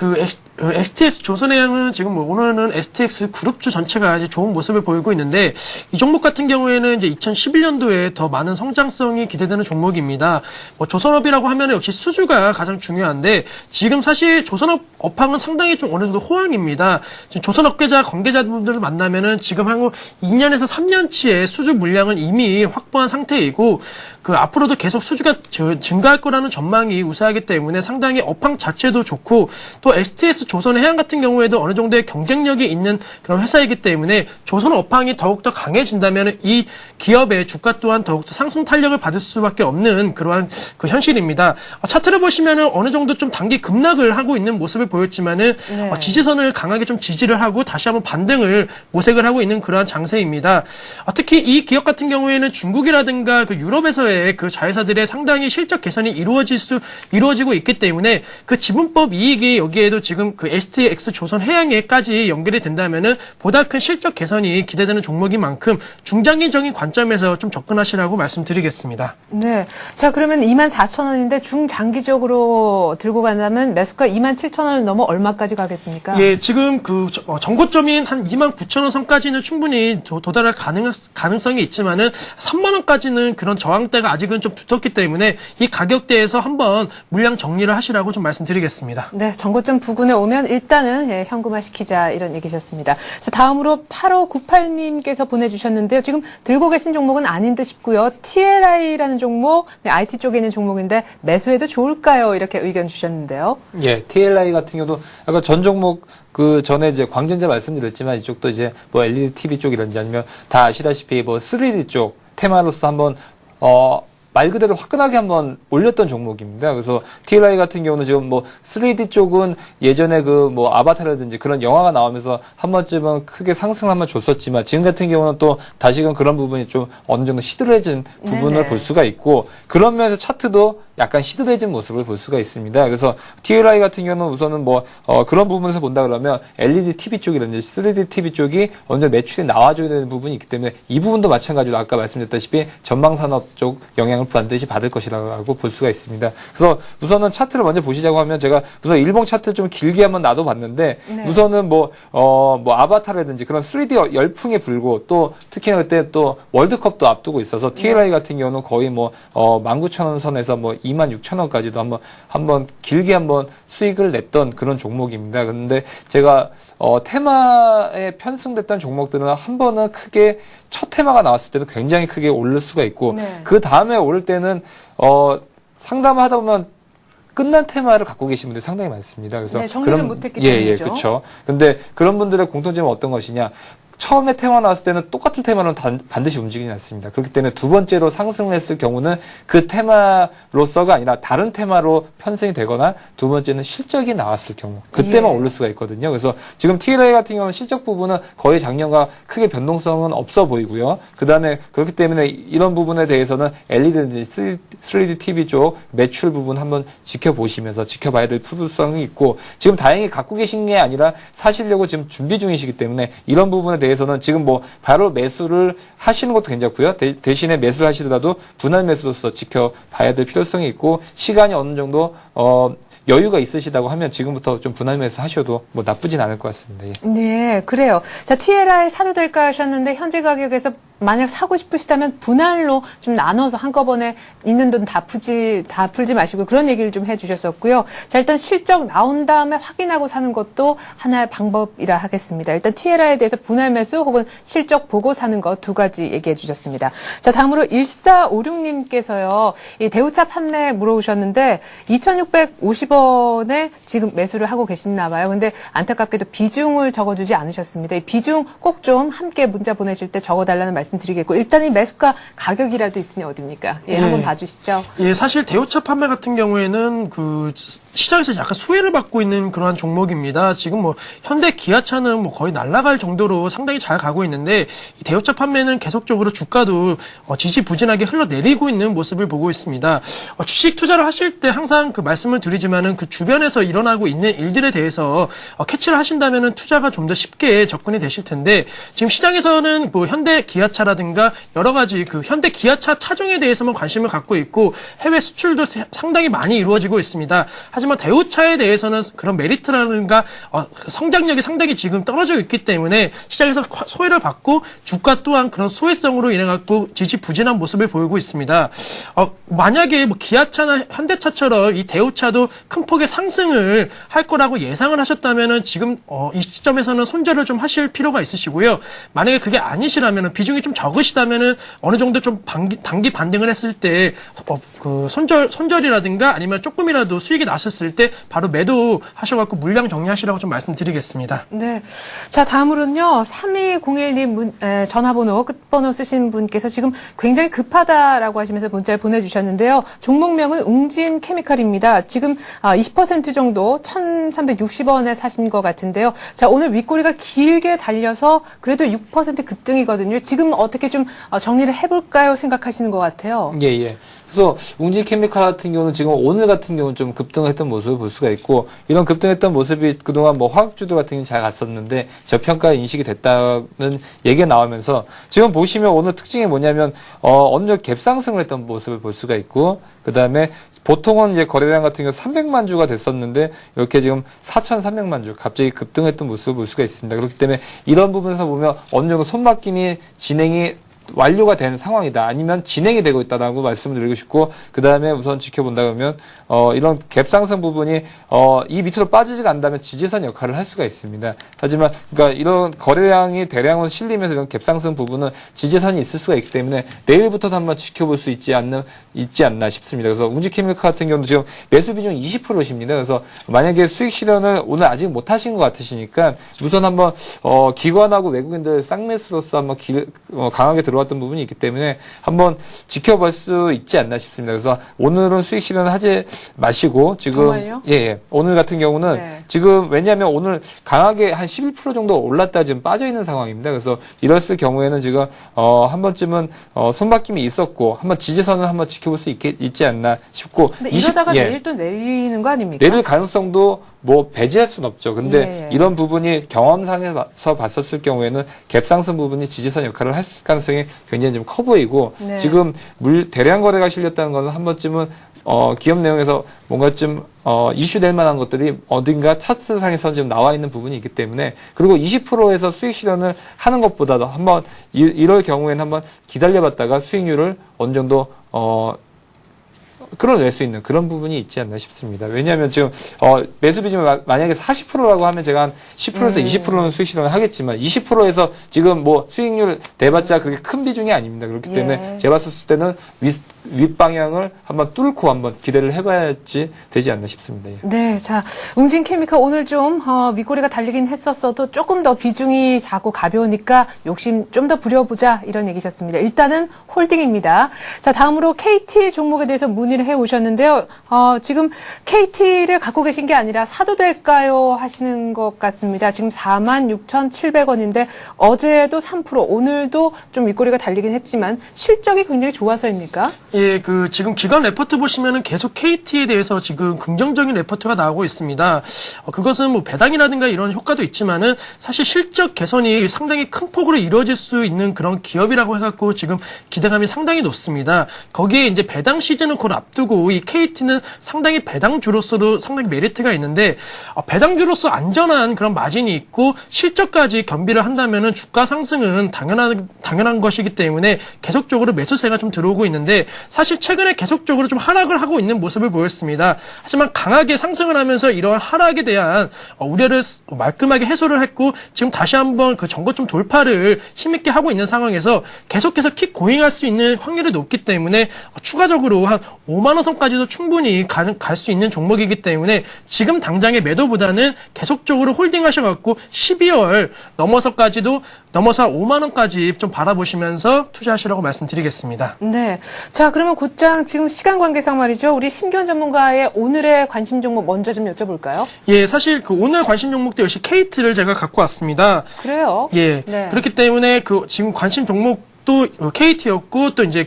STX 조선해양은 지금 오늘은 STX 그룹주 전체가 이제 좋은 모습을 보이고 있는데, 이 종목 같은 경우에는 이제 2011년도에 더 많은 성장성이 기대되는 종목입니다. 조선업이라고 하면 역시 수주가 가장 중요한데, 지금 사실 조선업 업황은 상당히 좀 어느 정도 호황입니다. 지금 조선업계자 관계자분들을 만나면은 지금 한 2년에서 3년치의 수주 물량을 이미 확보한 상태이고, 앞으로도 계속 수주가 증가할 거라는 전망이 우세하기 때문에 상당히 업황 자체도 좋고, 또 STS 조선해양 같은 경우에도 어느 정도의 경쟁력이 있는 그런 회사이기 때문에 조선 업황이 더욱더 강해진다면 이 기업의 주가 또한 더욱더 상승 탄력을 받을 수밖에 없는 그러한 그 현실입니다. 차트를 보시면은 어느 정도 좀 단기 급락을 하고 있는 모습을 보였지만은, 네. 지지선을 강하게 좀 지지를 하고 다시 한번 반등을 모색을 하고 있는 그러한 장세입니다. 특히 이 기업 같은 경우에는 중국이라든가 그 유럽에서의 그 자회사들의 상당히 실적 개선이 이루어지고 있기 때문에, 그 지분법 이익이 여기에도 지금 그 STX 조선해양에까지 연결이 된다면은 보다 큰 실적 개선이 기대되는 종목인 만큼 중장기적인 관점에서 좀 접근하시라고 말씀드리겠습니다. 네. 자, 그러면 24,000원인데 중장기적으로 들고 간다면 매수가 27,000원을 넘어 얼마까지 가겠습니까? 예, 지금 전고점인 한 29,000원 선까지는 충분히 도달할 가능성이 있지만은 3만 원까지는 그런 저항대가 아직은 좀 두텁기 때문에 이 가격대에서 한번 물량 정리를 하시라고 좀 말씀드리겠습니다. 네, 정고점 부근에 오면 일단은 현금화 시키자, 이런 얘기셨습니다. 자, 다음으로 8월 8598님께서 보내주셨는데요. 지금 들고 계신 종목은 아닌 듯 싶고요. TLI라는 종목, IT 쪽에 있는 종목인데 매수해도 좋을까요? 이렇게 의견 주셨는데요. 예, TLI 같은 경우도 아까 전 종목 그 전에 이제 광전자 말씀드렸지만 이쪽도 이제 뭐 LED TV 쪽이라든지 아니면 다 아시다시피 뭐 3D 쪽 테마로서 한번 말 그대로 화끈하게 한번 올렸던 종목입니다. 그래서 TLI 같은 경우는 지금 뭐 3D 쪽은 예전에 그 뭐 아바타라든지 그런 영화가 나오면서 한 번쯤은 크게 상승을 한번 줬었지만 지금 같은 경우는 또 다시금 그런 부분이 좀 어느 정도 시들해진 부분을 네네. 볼 수가 있고 그런 면에서 차트도 약간 시들해진 모습을 볼 수가 있습니다. 그래서 TLI 같은 경우는 우선은 뭐 그런 부분에서 본다 그러면 LED TV 쪽이라든지 3D TV 쪽이 어느 정도 매출이 나와줘야 되는 부분이 있기 때문에 이 부분도 마찬가지로 아까 말씀드렸다시피 전방산업 쪽 영향을 반드시 받을 것이라고 볼 수가 있습니다. 그래서 우선은 차트를 먼저 보시자고 하면 제가 우선 일봉 차트 좀 길게 한번 놔둬봤는데 네. 우선은 뭐 아바타라든지 그런 3D 열풍에 불고 또 특히나 그때 또 월드컵도 앞두고 있어서 TLI 같은 경우는 거의 뭐 19,000원 선에서 뭐 26,000원까지도 한번 길게 한번 수익을 냈던 그런 종목입니다. 그런데 제가 테마에 편승됐던 종목들은 한 번은 크게 첫 테마가 나왔을 때도 굉장히 크게 오를 수가 있고 네. 그 다음에 오를 때는 상담을 하다 보면 끝난 테마를 갖고 계신 분들이 상당히 많습니다. 그래서 네, 정리를 못했기 예, 때문이죠. 그렇죠. 근데 그런 분들의 공통점은 어떤 것이냐? 처음에 테마 나왔을 때는 똑같은 테마는 반드시 움직이지 않습니다. 그렇기 때문에 두 번째로 상승을 했을 경우는 그 테마로서가 아니라 다른 테마로 편승이 되거나 두 번째는 실적이 나왔을 경우 그때만 예. 오를 수가 있거든요. 그래서 지금 TLA 같은 경우는 실적 부분은 거의 작년과 크게 변동성은 없어 보이고요. 그 다음에 그렇기 때문에 이런 부분에 대해서는 LED, 3D TV 쪽 매출 부분 한번 지켜보시면서 지켜봐야 될 필요성이 있고 지금 다행히 갖고 계신 게 아니라 사시려고 지금 준비 중이시기 때문에 이런 부분에 대해서는 지금 뭐 바로 매수를 하시는 것도 괜찮고요. 대신에 매수를 하시더라도 분할 매수로서 지켜봐야 될 필요성이 있고 시간이 어느 정도 여유가 있으시다고 하면 지금부터 좀 분할 매수 하셔도 뭐 나쁘진 않을 것 같습니다. 예. 네, 그래요. 자, TLI 사도 될까 하셨는데 현재 가격에서 만약 사고 싶으시다면 분할로 좀 나눠서 한꺼번에 있는 돈 다 풀지 마시고 그런 얘기를 좀 해주셨었고요. 자, 일단 실적 나온 다음에 확인하고 사는 것도 하나의 방법이라 하겠습니다. 일단 TLI에 대해서 분할 매수 혹은 실적 보고 사는 거 두 가지 얘기해 주셨습니다. 자, 다음으로 1456님께서요. 이 대우차 판매 물어보셨는데 2,650원에 지금 매수를 하고 계시나 봐요. 근데 안타깝게도 비중을 적어주지 않으셨습니다. 이 비중 꼭 좀 함께 문자 보내실 때 적어달라는 말씀드리겠고 일단 이 매수가 가격이라도 있으니 어딥니까? 예, 한번 봐주시죠. 예, 사실 대우차 판매 같은 경우에는 그 시장에서 약간 소외를 받고 있는 그러한 종목입니다. 지금 뭐 현대 기아차는 뭐 거의 날아갈 정도로 상당히 잘 가고 있는데 이 대우차 판매는 계속적으로 주가도 지지부진하게 흘러내리고 있는 모습을 보고 있습니다. 주식 투자를 하실 때 항상 그 말씀을 드리지만은 그 주변에서 일어나고 있는 일들에 대해서 캐치를 하신다면은 투자가 좀 더 쉽게 접근이 되실 텐데 지금 시장에서는 뭐 현대 기아차라든가 여러 가지 그 현대 기아차 차종에 대해서만 관심을 갖고 있고 해외 수출도 상당히 많이 이루어지고 있습니다. 하지만 대우차에 대해서는 그런 메리트라든가 성장력이 상당히 지금 떨어져 있기 때문에 시장에서 소외를 받고 주가 또한 그런 소외성으로 인해 갖고 지지부진한 모습을 보이고 있습니다. 만약에 뭐 기아차나 현대차처럼 이 대우차도 큰 폭의 상승을 할 거라고 예상을 하셨다면은 지금 이 시점에서는 손절을 좀 하실 필요가 있으시고요. 만약에 그게 아니시라면은 비중이 좀 적으시다면은 어느 정도 좀 단기 반등을 했을 때 그 손절이라든가 아니면 조금이라도 수익이 나셨을 때 바로 매도하셔갖고 물량 정리하시라고 좀 말씀드리겠습니다. 네. 자, 다음으로는요, 3201님 전화번호, 끝번호 쓰신 분께서 지금 굉장히 급하다라고 하시면서 문자를 보내주셨는데요. 종목명은 웅진 케미칼입니다. 지금 20% 정도 1,360원에 사신 것 같은데요. 자, 오늘 윗꼬리가 길게 달려서 그래도 6% 급등이거든요. 지금 어떻게 좀 정리를 해볼까요? 생각하시는 것 같아요. 예, 예. 그래서 웅진 케미칼 같은 경우는 지금 오늘 같은 경우는 좀 급등했던 모습을 볼 수가 있고 이런 급등했던 모습이 그동안 뭐 화학주들 같은 경우는 잘 갔었는데 저평가 인식이 됐다는 얘기가 나오면서 지금 보시면 오늘 특징이 뭐냐면 어느 정도 갭상승을 했던 모습을 볼 수가 있고 그다음에 보통은 이제 거래량 같은 경우 300만 주가 됐었는데 이렇게 지금 4,300만 주 갑자기 급등했던 모습을 볼 수가 있습니다. 그렇기 때문에 이런 부분에서 보면 어느 정도 손바뀜이 진행이 완료가 된 상황이다. 아니면 진행이 되고 있다라고 말씀을 드리고 싶고, 그 다음에 우선 지켜본다 그러면, 이런 갭 상승 부분이, 이 밑으로 빠지지가 않다면 지지선 역할을 할 수가 있습니다. 하지만, 그러니까 이런 거래량이 대량으로 실리면서 이런 갭 상승 부분은 지지선이 있을 수가 있기 때문에 내일부터도 한번 지켜볼 수 있지 않나 싶습니다. 그래서 웅진케미칼 같은 경우는 지금 매수 비중 20%십니다. 그래서 만약에 수익 실현을 오늘 아직 못 하신 것 같으시니까 우선 한번, 기관하고 외국인들 쌍매수로서 한번 강하게 들어왔던 부분이 있기 때문에 한번 지켜볼 수 있지 않나 싶습니다. 그래서 오늘은 수익 실현을 하지 마시고 지금 정말요? 예, 오늘 같은 경우는 네. 지금 왜냐하면 오늘 강하게 한 11% 정도 올랐다 지금 빠져 있는 상황입니다. 그래서 이랬을 경우에는 지금 한 번쯤은 손바뀜이 있었고 한번 지지선을 한번 지켜볼 수 있지 않나 싶고. 근데 이러다가 내일 또 내리는 거 아닙니까? 내릴 가능성도 뭐 배제할 수는 없죠. 근데 예. 이런 부분이 경험상에서 봤었을 경우에는 갭상승 부분이 지지선 역할을 할 가능성이 굉장히 좀 커 보이고 네. 지금 대량 거래가 실렸다는 것은 한 번쯤은 기업 내용에서 뭔가 좀 이슈될 만한 것들이 어딘가 차트상에서 지금 나와 있는 부분이 있기 때문에, 그리고 20%에서 수익 실현을 하는 것보다도 한번 이럴 경우에는 한번 기다려봤다가 수익률을 어느 정도 끌어낼 수 있는 그런 부분이 있지 않나 싶습니다. 왜냐하면 지금 매수 비중이 만약에 40%라고 하면 제가 한 10%에서 20%는 수익 실현을 하겠지만 20%에서 지금 뭐 수익률 대봤자 그렇게 큰 비중이 아닙니다. 그렇기 때문에 제가 봤을 때는 윗방향을 한번 뚫고 한번 기대를 해봐야지 되지 않나 싶습니다. 예. 네, 자, 웅진케미칼 오늘 좀 윗꼬리가 달리긴 했었어도 조금 더 비중이 작고 가벼우니까 욕심 좀 더 부려보자 이런 얘기셨습니다. 일단은 홀딩입니다. 자, 다음으로 KT 종목에 대해서 문의를 해오셨는데요. 지금 KT를 갖고 계신 게 아니라 사도 될까요? 하시는 것 같습니다. 지금 46,700원인데 어제도 3%, 오늘도 좀 윗꼬리가 달리긴 했지만 실적이 굉장히 좋아서입니까? 예, 지금 기관 레포트 보시면은 계속 KT에 대해서 지금 긍정적인 레포트가 나오고 있습니다. 그것은 뭐 배당이라든가 이런 효과도 있지만은 사실 실적 개선이 상당히 큰 폭으로 이루어질 수 있는 그런 기업이라고 해갖고 지금 기대감이 상당히 높습니다. 거기에 이제 배당 시즌을 곧 앞두고 이 KT는 상당히 배당주로서도 상당히 메리트가 있는데, 배당주로서 안전한 그런 마진이 있고 실적까지 겸비를 한다면은 주가 상승은 당연한 것이기 때문에 계속적으로 매수세가 좀 들어오고 있는데, 사실 최근에 계속적으로 좀 하락을 하고 있는 모습을 보였습니다. 하지만 강하게 상승을 하면서 이러한 하락에 대한 우려를 말끔하게 해소를 했고 지금 다시 한번 그 전고점 돌파를 힘있게 하고 있는 상황에서 계속해서 킥 고잉할 수 있는 확률이 높기 때문에 추가적으로 한 5만 원 선까지도 충분히 갈 수 있는 종목이기 때문에 지금 당장의 매도보다는 계속적으로 홀딩하셔갖고 12월 넘어서 5만 원까지 좀 바라보시면서 투자하시라고 말씀드리겠습니다. 네. 자, 그러면 곧장 지금 시간 관계상 말이죠. 우리 신기원 전문가의 오늘의 관심 종목 먼저 좀 여쭤볼까요? 예, 사실 오늘 관심 종목도 역시 KT를 제가 갖고 왔습니다. 그래요? 예. 네. 그렇기 때문에 지금 관심 종목도 KT였고 또 이제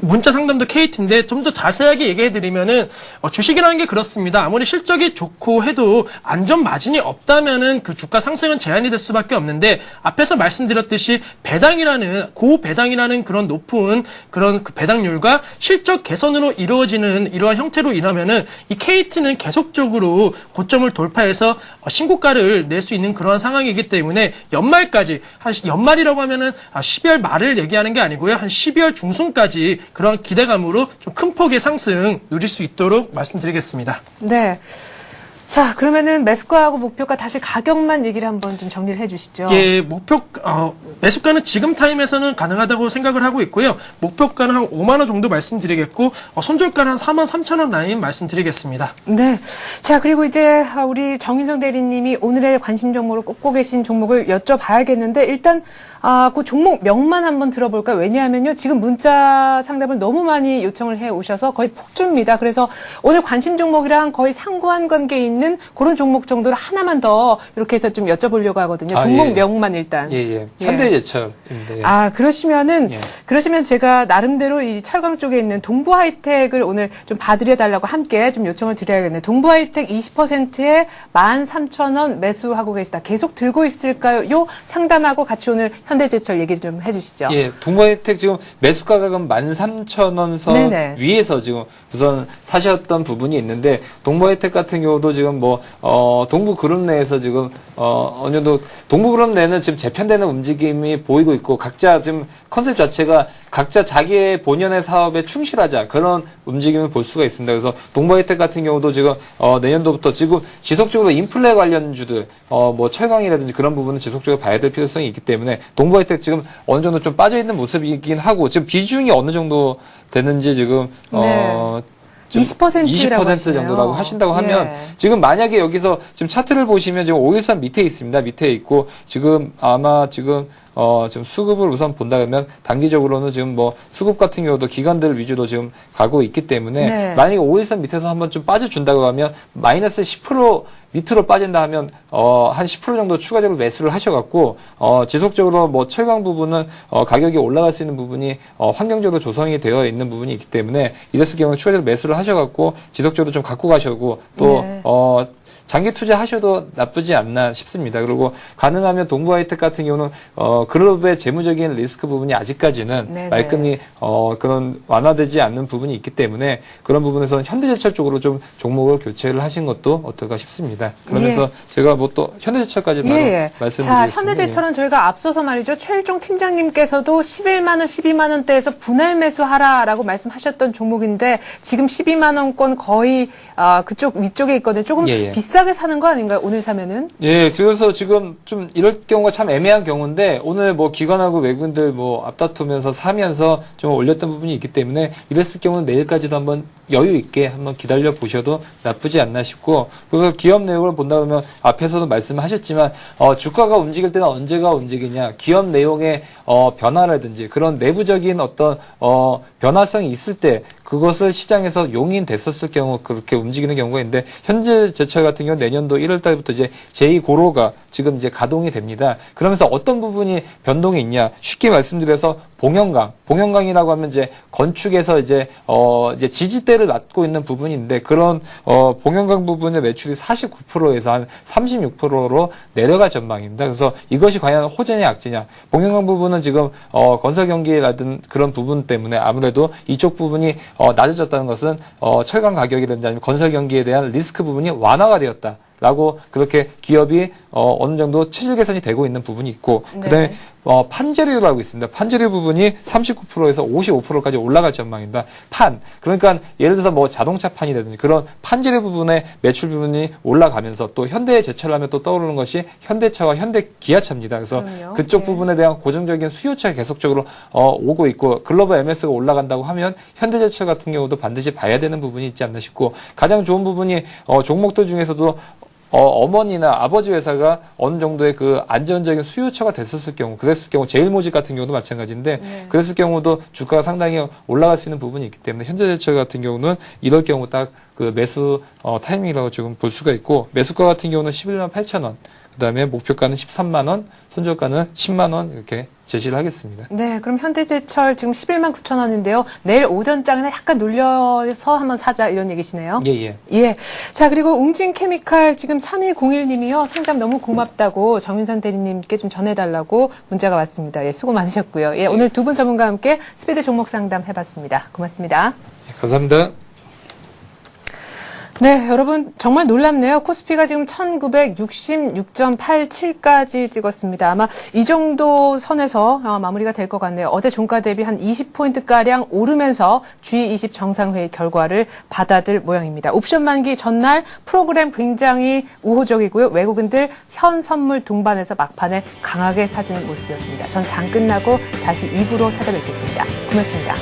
문자 상담도 KT인데 좀 더 자세하게 얘기해드리면은 주식이라는 게 그렇습니다. 아무리 실적이 좋고 해도 안전 마진이 없다면은 그 주가 상승은 제한이 될 수밖에 없는데, 앞에서 말씀드렸듯이 고배당이라는 그런 높은 그런 그 배당률과 실적 개선으로 이루어지는 이러한 형태로 인하면은 이 KT는 계속적으로 고점을 돌파해서 신고가를 낼 수 있는 그러한 상황이기 때문에 연말까지, 연말이라고 하면은 12월 말을 얘기하는 게 아니고요. 한 12월 중순까지 그런 기대감으로 좀 큰 폭의 상승 누릴 수 있도록 말씀드리겠습니다. 네. 자, 그러면은 매수가하고 목표가 다시 가격만 얘기를 한번 좀 정리를 해주시죠. 예, 매수가는 지금 타임에서는 가능하다고 생각을 하고 있고요. 목표가는 한 5만 원 정도 말씀드리겠고, 손절가는 한 4만 3천 원 라인 말씀드리겠습니다. 네. 자, 그리고 이제 우리 정인성 대리님이 오늘의 관심 종목으로 꼽고 계신 종목을 여쭤봐야겠는데, 일단 그 종목 명만 한번 들어볼까요? 왜냐하면요, 지금 문자 상담을 너무 많이 요청을 해 오셔서 거의 폭주입니다. 그래서 오늘 관심 종목이랑 거의 상관 관계에 있는 그런 종목 정도를 하나만 더 이렇게 해서 좀 여쭤보려고 하거든요. 종목 명만 일단. 예. 현대제철입니다. 예. 그러시면 제가 나름대로 이 철강 쪽에 있는 동부하이텍을 오늘 좀 봐드려 달라고 함께 좀 요청을 드려야겠네요. 동부하이텍 20%에 13,000원 매수하고 계시다. 계속 들고 있을까요? 요 상담하고 같이 오늘 현대제철 얘기를 좀 해주시죠. 예, 동부하이텍 지금 매수가 가격은 13,000원 선 네네. 위에서 지금 우선 사셨던 부분이 있는데, 동부하이텍 같은 경우도 지금 지금 동부 그룹 내에서 지금 어느 정도 동부 그룹 내는 지금 재편되는 움직임이 보이고 있고 각자 지금 컨셉 자체가 각자 자기의 본연의 사업에 충실하자 그런 움직임을 볼 수가 있습니다. 그래서 동부하이텍 같은 경우도 지금 내년도부터 지금 지속적으로 인플레 관련주들 철강이라든지 그런 부분은 지속적으로 봐야 될 필요성이 있기 때문에 동부하이텍 지금 어느 정도 좀 빠져 있는 모습이긴 하고 지금 비중이 어느 정도 되는지 지금 네. 20%라고 20% 정도라고 하신다고 하면 지금 만약에 여기서 지금 차트를 보시면 지금 513 밑에 있습니다. 밑에 있고 지금 아마 지금 수급을 우선 본다 그러면 단기적으로는 지금 수급 같은 경우도 기관들 위주로 지금 가고 있기 때문에 만약에 513 밑에서 한번 좀 빠져준다고 하면 마이너스 10% 밑으로 빠진다 하면 한 10% 정도 추가적으로 매수를 하셔갖고 지속적으로 철강 부분은 가격이 올라갈 수 있는 부분이 환경적으로 조성이 되어 있는 부분이 있기 때문에 이랬을 경우는 추가적으로 매수를 하셔갖고 지속적으로 좀 갖고 가셔고 또 장기 투자하셔도 나쁘지 않나 싶습니다. 그리고 가능하면 동부하이텍 같은 경우는 그룹의 재무적인 리스크 부분이 아직까지는 말끔히 그런 완화되지 않는 부분이 있기 때문에 그런 부분에서는 현대제철 쪽으로 좀 종목을 교체를 하신 것도 어떨까 싶습니다. 그러면서 제가 또 현대제철까지 바로 말씀드리겠습니다. 자, 현대제철은 저희가 앞서서 말이죠. 최일종 팀장님께서도 11만 원, 12만 원대에서 분할 매수하라라고 말씀하셨던 종목인데 지금 12만 원권 거의 그쪽 위쪽에 있거든요. 조금 비싸게 사는 거 아닌가요? 오늘 사면은? 예, 그래서 지금 좀 이럴 경우가 참 애매한 경우인데 오늘 기관하고 외국인들 앞다투면서 사면서 좀 올렸던 부분이 있기 때문에 이랬을 경우는 내일까지도 한번 여유 있게 한번 기다려 보셔도 나쁘지 않나 싶고 그래서 기업 내용을 본다 그러면 앞에서도 말씀하셨지만 주가가 움직일 때는 언제가 움직이냐 기업 내용의 변화라든지 그런 내부적인 어떤 변화성이 있을 때 그것을 시장에서 용인됐었을 경우 그렇게 움직이는 경우가 있는데 현대제철 같은 경우 내년도 1월 달부터 이제 제2고로가 지금 이제 가동이 됩니다. 그러면서 어떤 부분이 변동이 있냐 쉽게 말씀드려서 봉영강이라고 하면 이제 건축에서 이제 지지대를 맡고 있는 부분인데 그런 봉영강 부분의 매출이 49%에서 한 36%로 내려갈 전망입니다. 그래서 이것이 과연 호재냐 약재냐. 봉영강 부분은 지금 건설 경기라든 그런 부분 때문에 아무래도 이쪽 부분이 낮아졌다는 것은 철강 가격이라든지 아니면 건설 경기에 대한 리스크 부분이 완화가 되었다. 라고 그렇게 기업이 어느 정도 체질 개선이 되고 있는 부분이 있고 그다음에 판재료라고 있습니다. 판재료 부분이 39%에서 55%까지 올라갈 전망입니다. 그러니까 예를 들어서 자동차 판이라든지 그런 판재료 부분의 매출 부분이 올라가면서 또 현대제철 하면 또 떠오르는 것이 현대차와 현대기아차입니다. 그래서 그쪽 부분에 대한 고정적인 수요차가 계속적으로 오고 있고 글로벌 MS가 올라간다고 하면 현대제철 같은 경우도 반드시 봐야 되는 부분이 있지 않나 싶고 가장 좋은 부분이 종목들 중에서도 어머니나 아버지 회사가 어느 정도의 그 안정적인 수요처가 됐었을 경우, 그랬을 경우, 제일모직 같은 경우도 마찬가지인데, 그랬을 경우도 주가가 상당히 올라갈 수 있는 부분이 있기 때문에, 현대제철 같은 경우는 이럴 경우 딱 그 매수, 타이밍이라고 지금 볼 수가 있고, 매수가 같은 경우는 11만 8천 원, 그 다음에 목표가는 13만 원, 손절가는 10만 원, 이렇게 제시를 하겠습니다. 네, 그럼 현대제철 지금 11만 9천 원인데요. 내일 오전장에는 약간 눌려서 한번 사자 이런 얘기시네요. 예. 자, 그리고 웅진케미칼 지금 3101님이요. 상담 너무 고맙다고 정윤선 대리님께 좀 전해달라고 문자가 왔습니다. 예, 수고 많으셨고요. 예, 오늘 두 분 전문가와 함께 스피드 종목 상담 해봤습니다. 고맙습니다. 예, 감사합니다. 네, 여러분 정말 놀랍네요. 코스피가 지금 1966.87까지 찍었습니다. 아마 이 정도 선에서 마무리가 될 것 같네요. 어제 종가 대비 한 20포인트가량 오르면서 G20 정상회의 결과를 받아들 모양입니다. 옵션 만기 전날 프로그램 굉장히 우호적이고요. 외국인들 현 선물 동반해서 막판에 강하게 사주는 모습이었습니다. 전 장 끝나고 다시 2부로 찾아뵙겠습니다. 고맙습니다.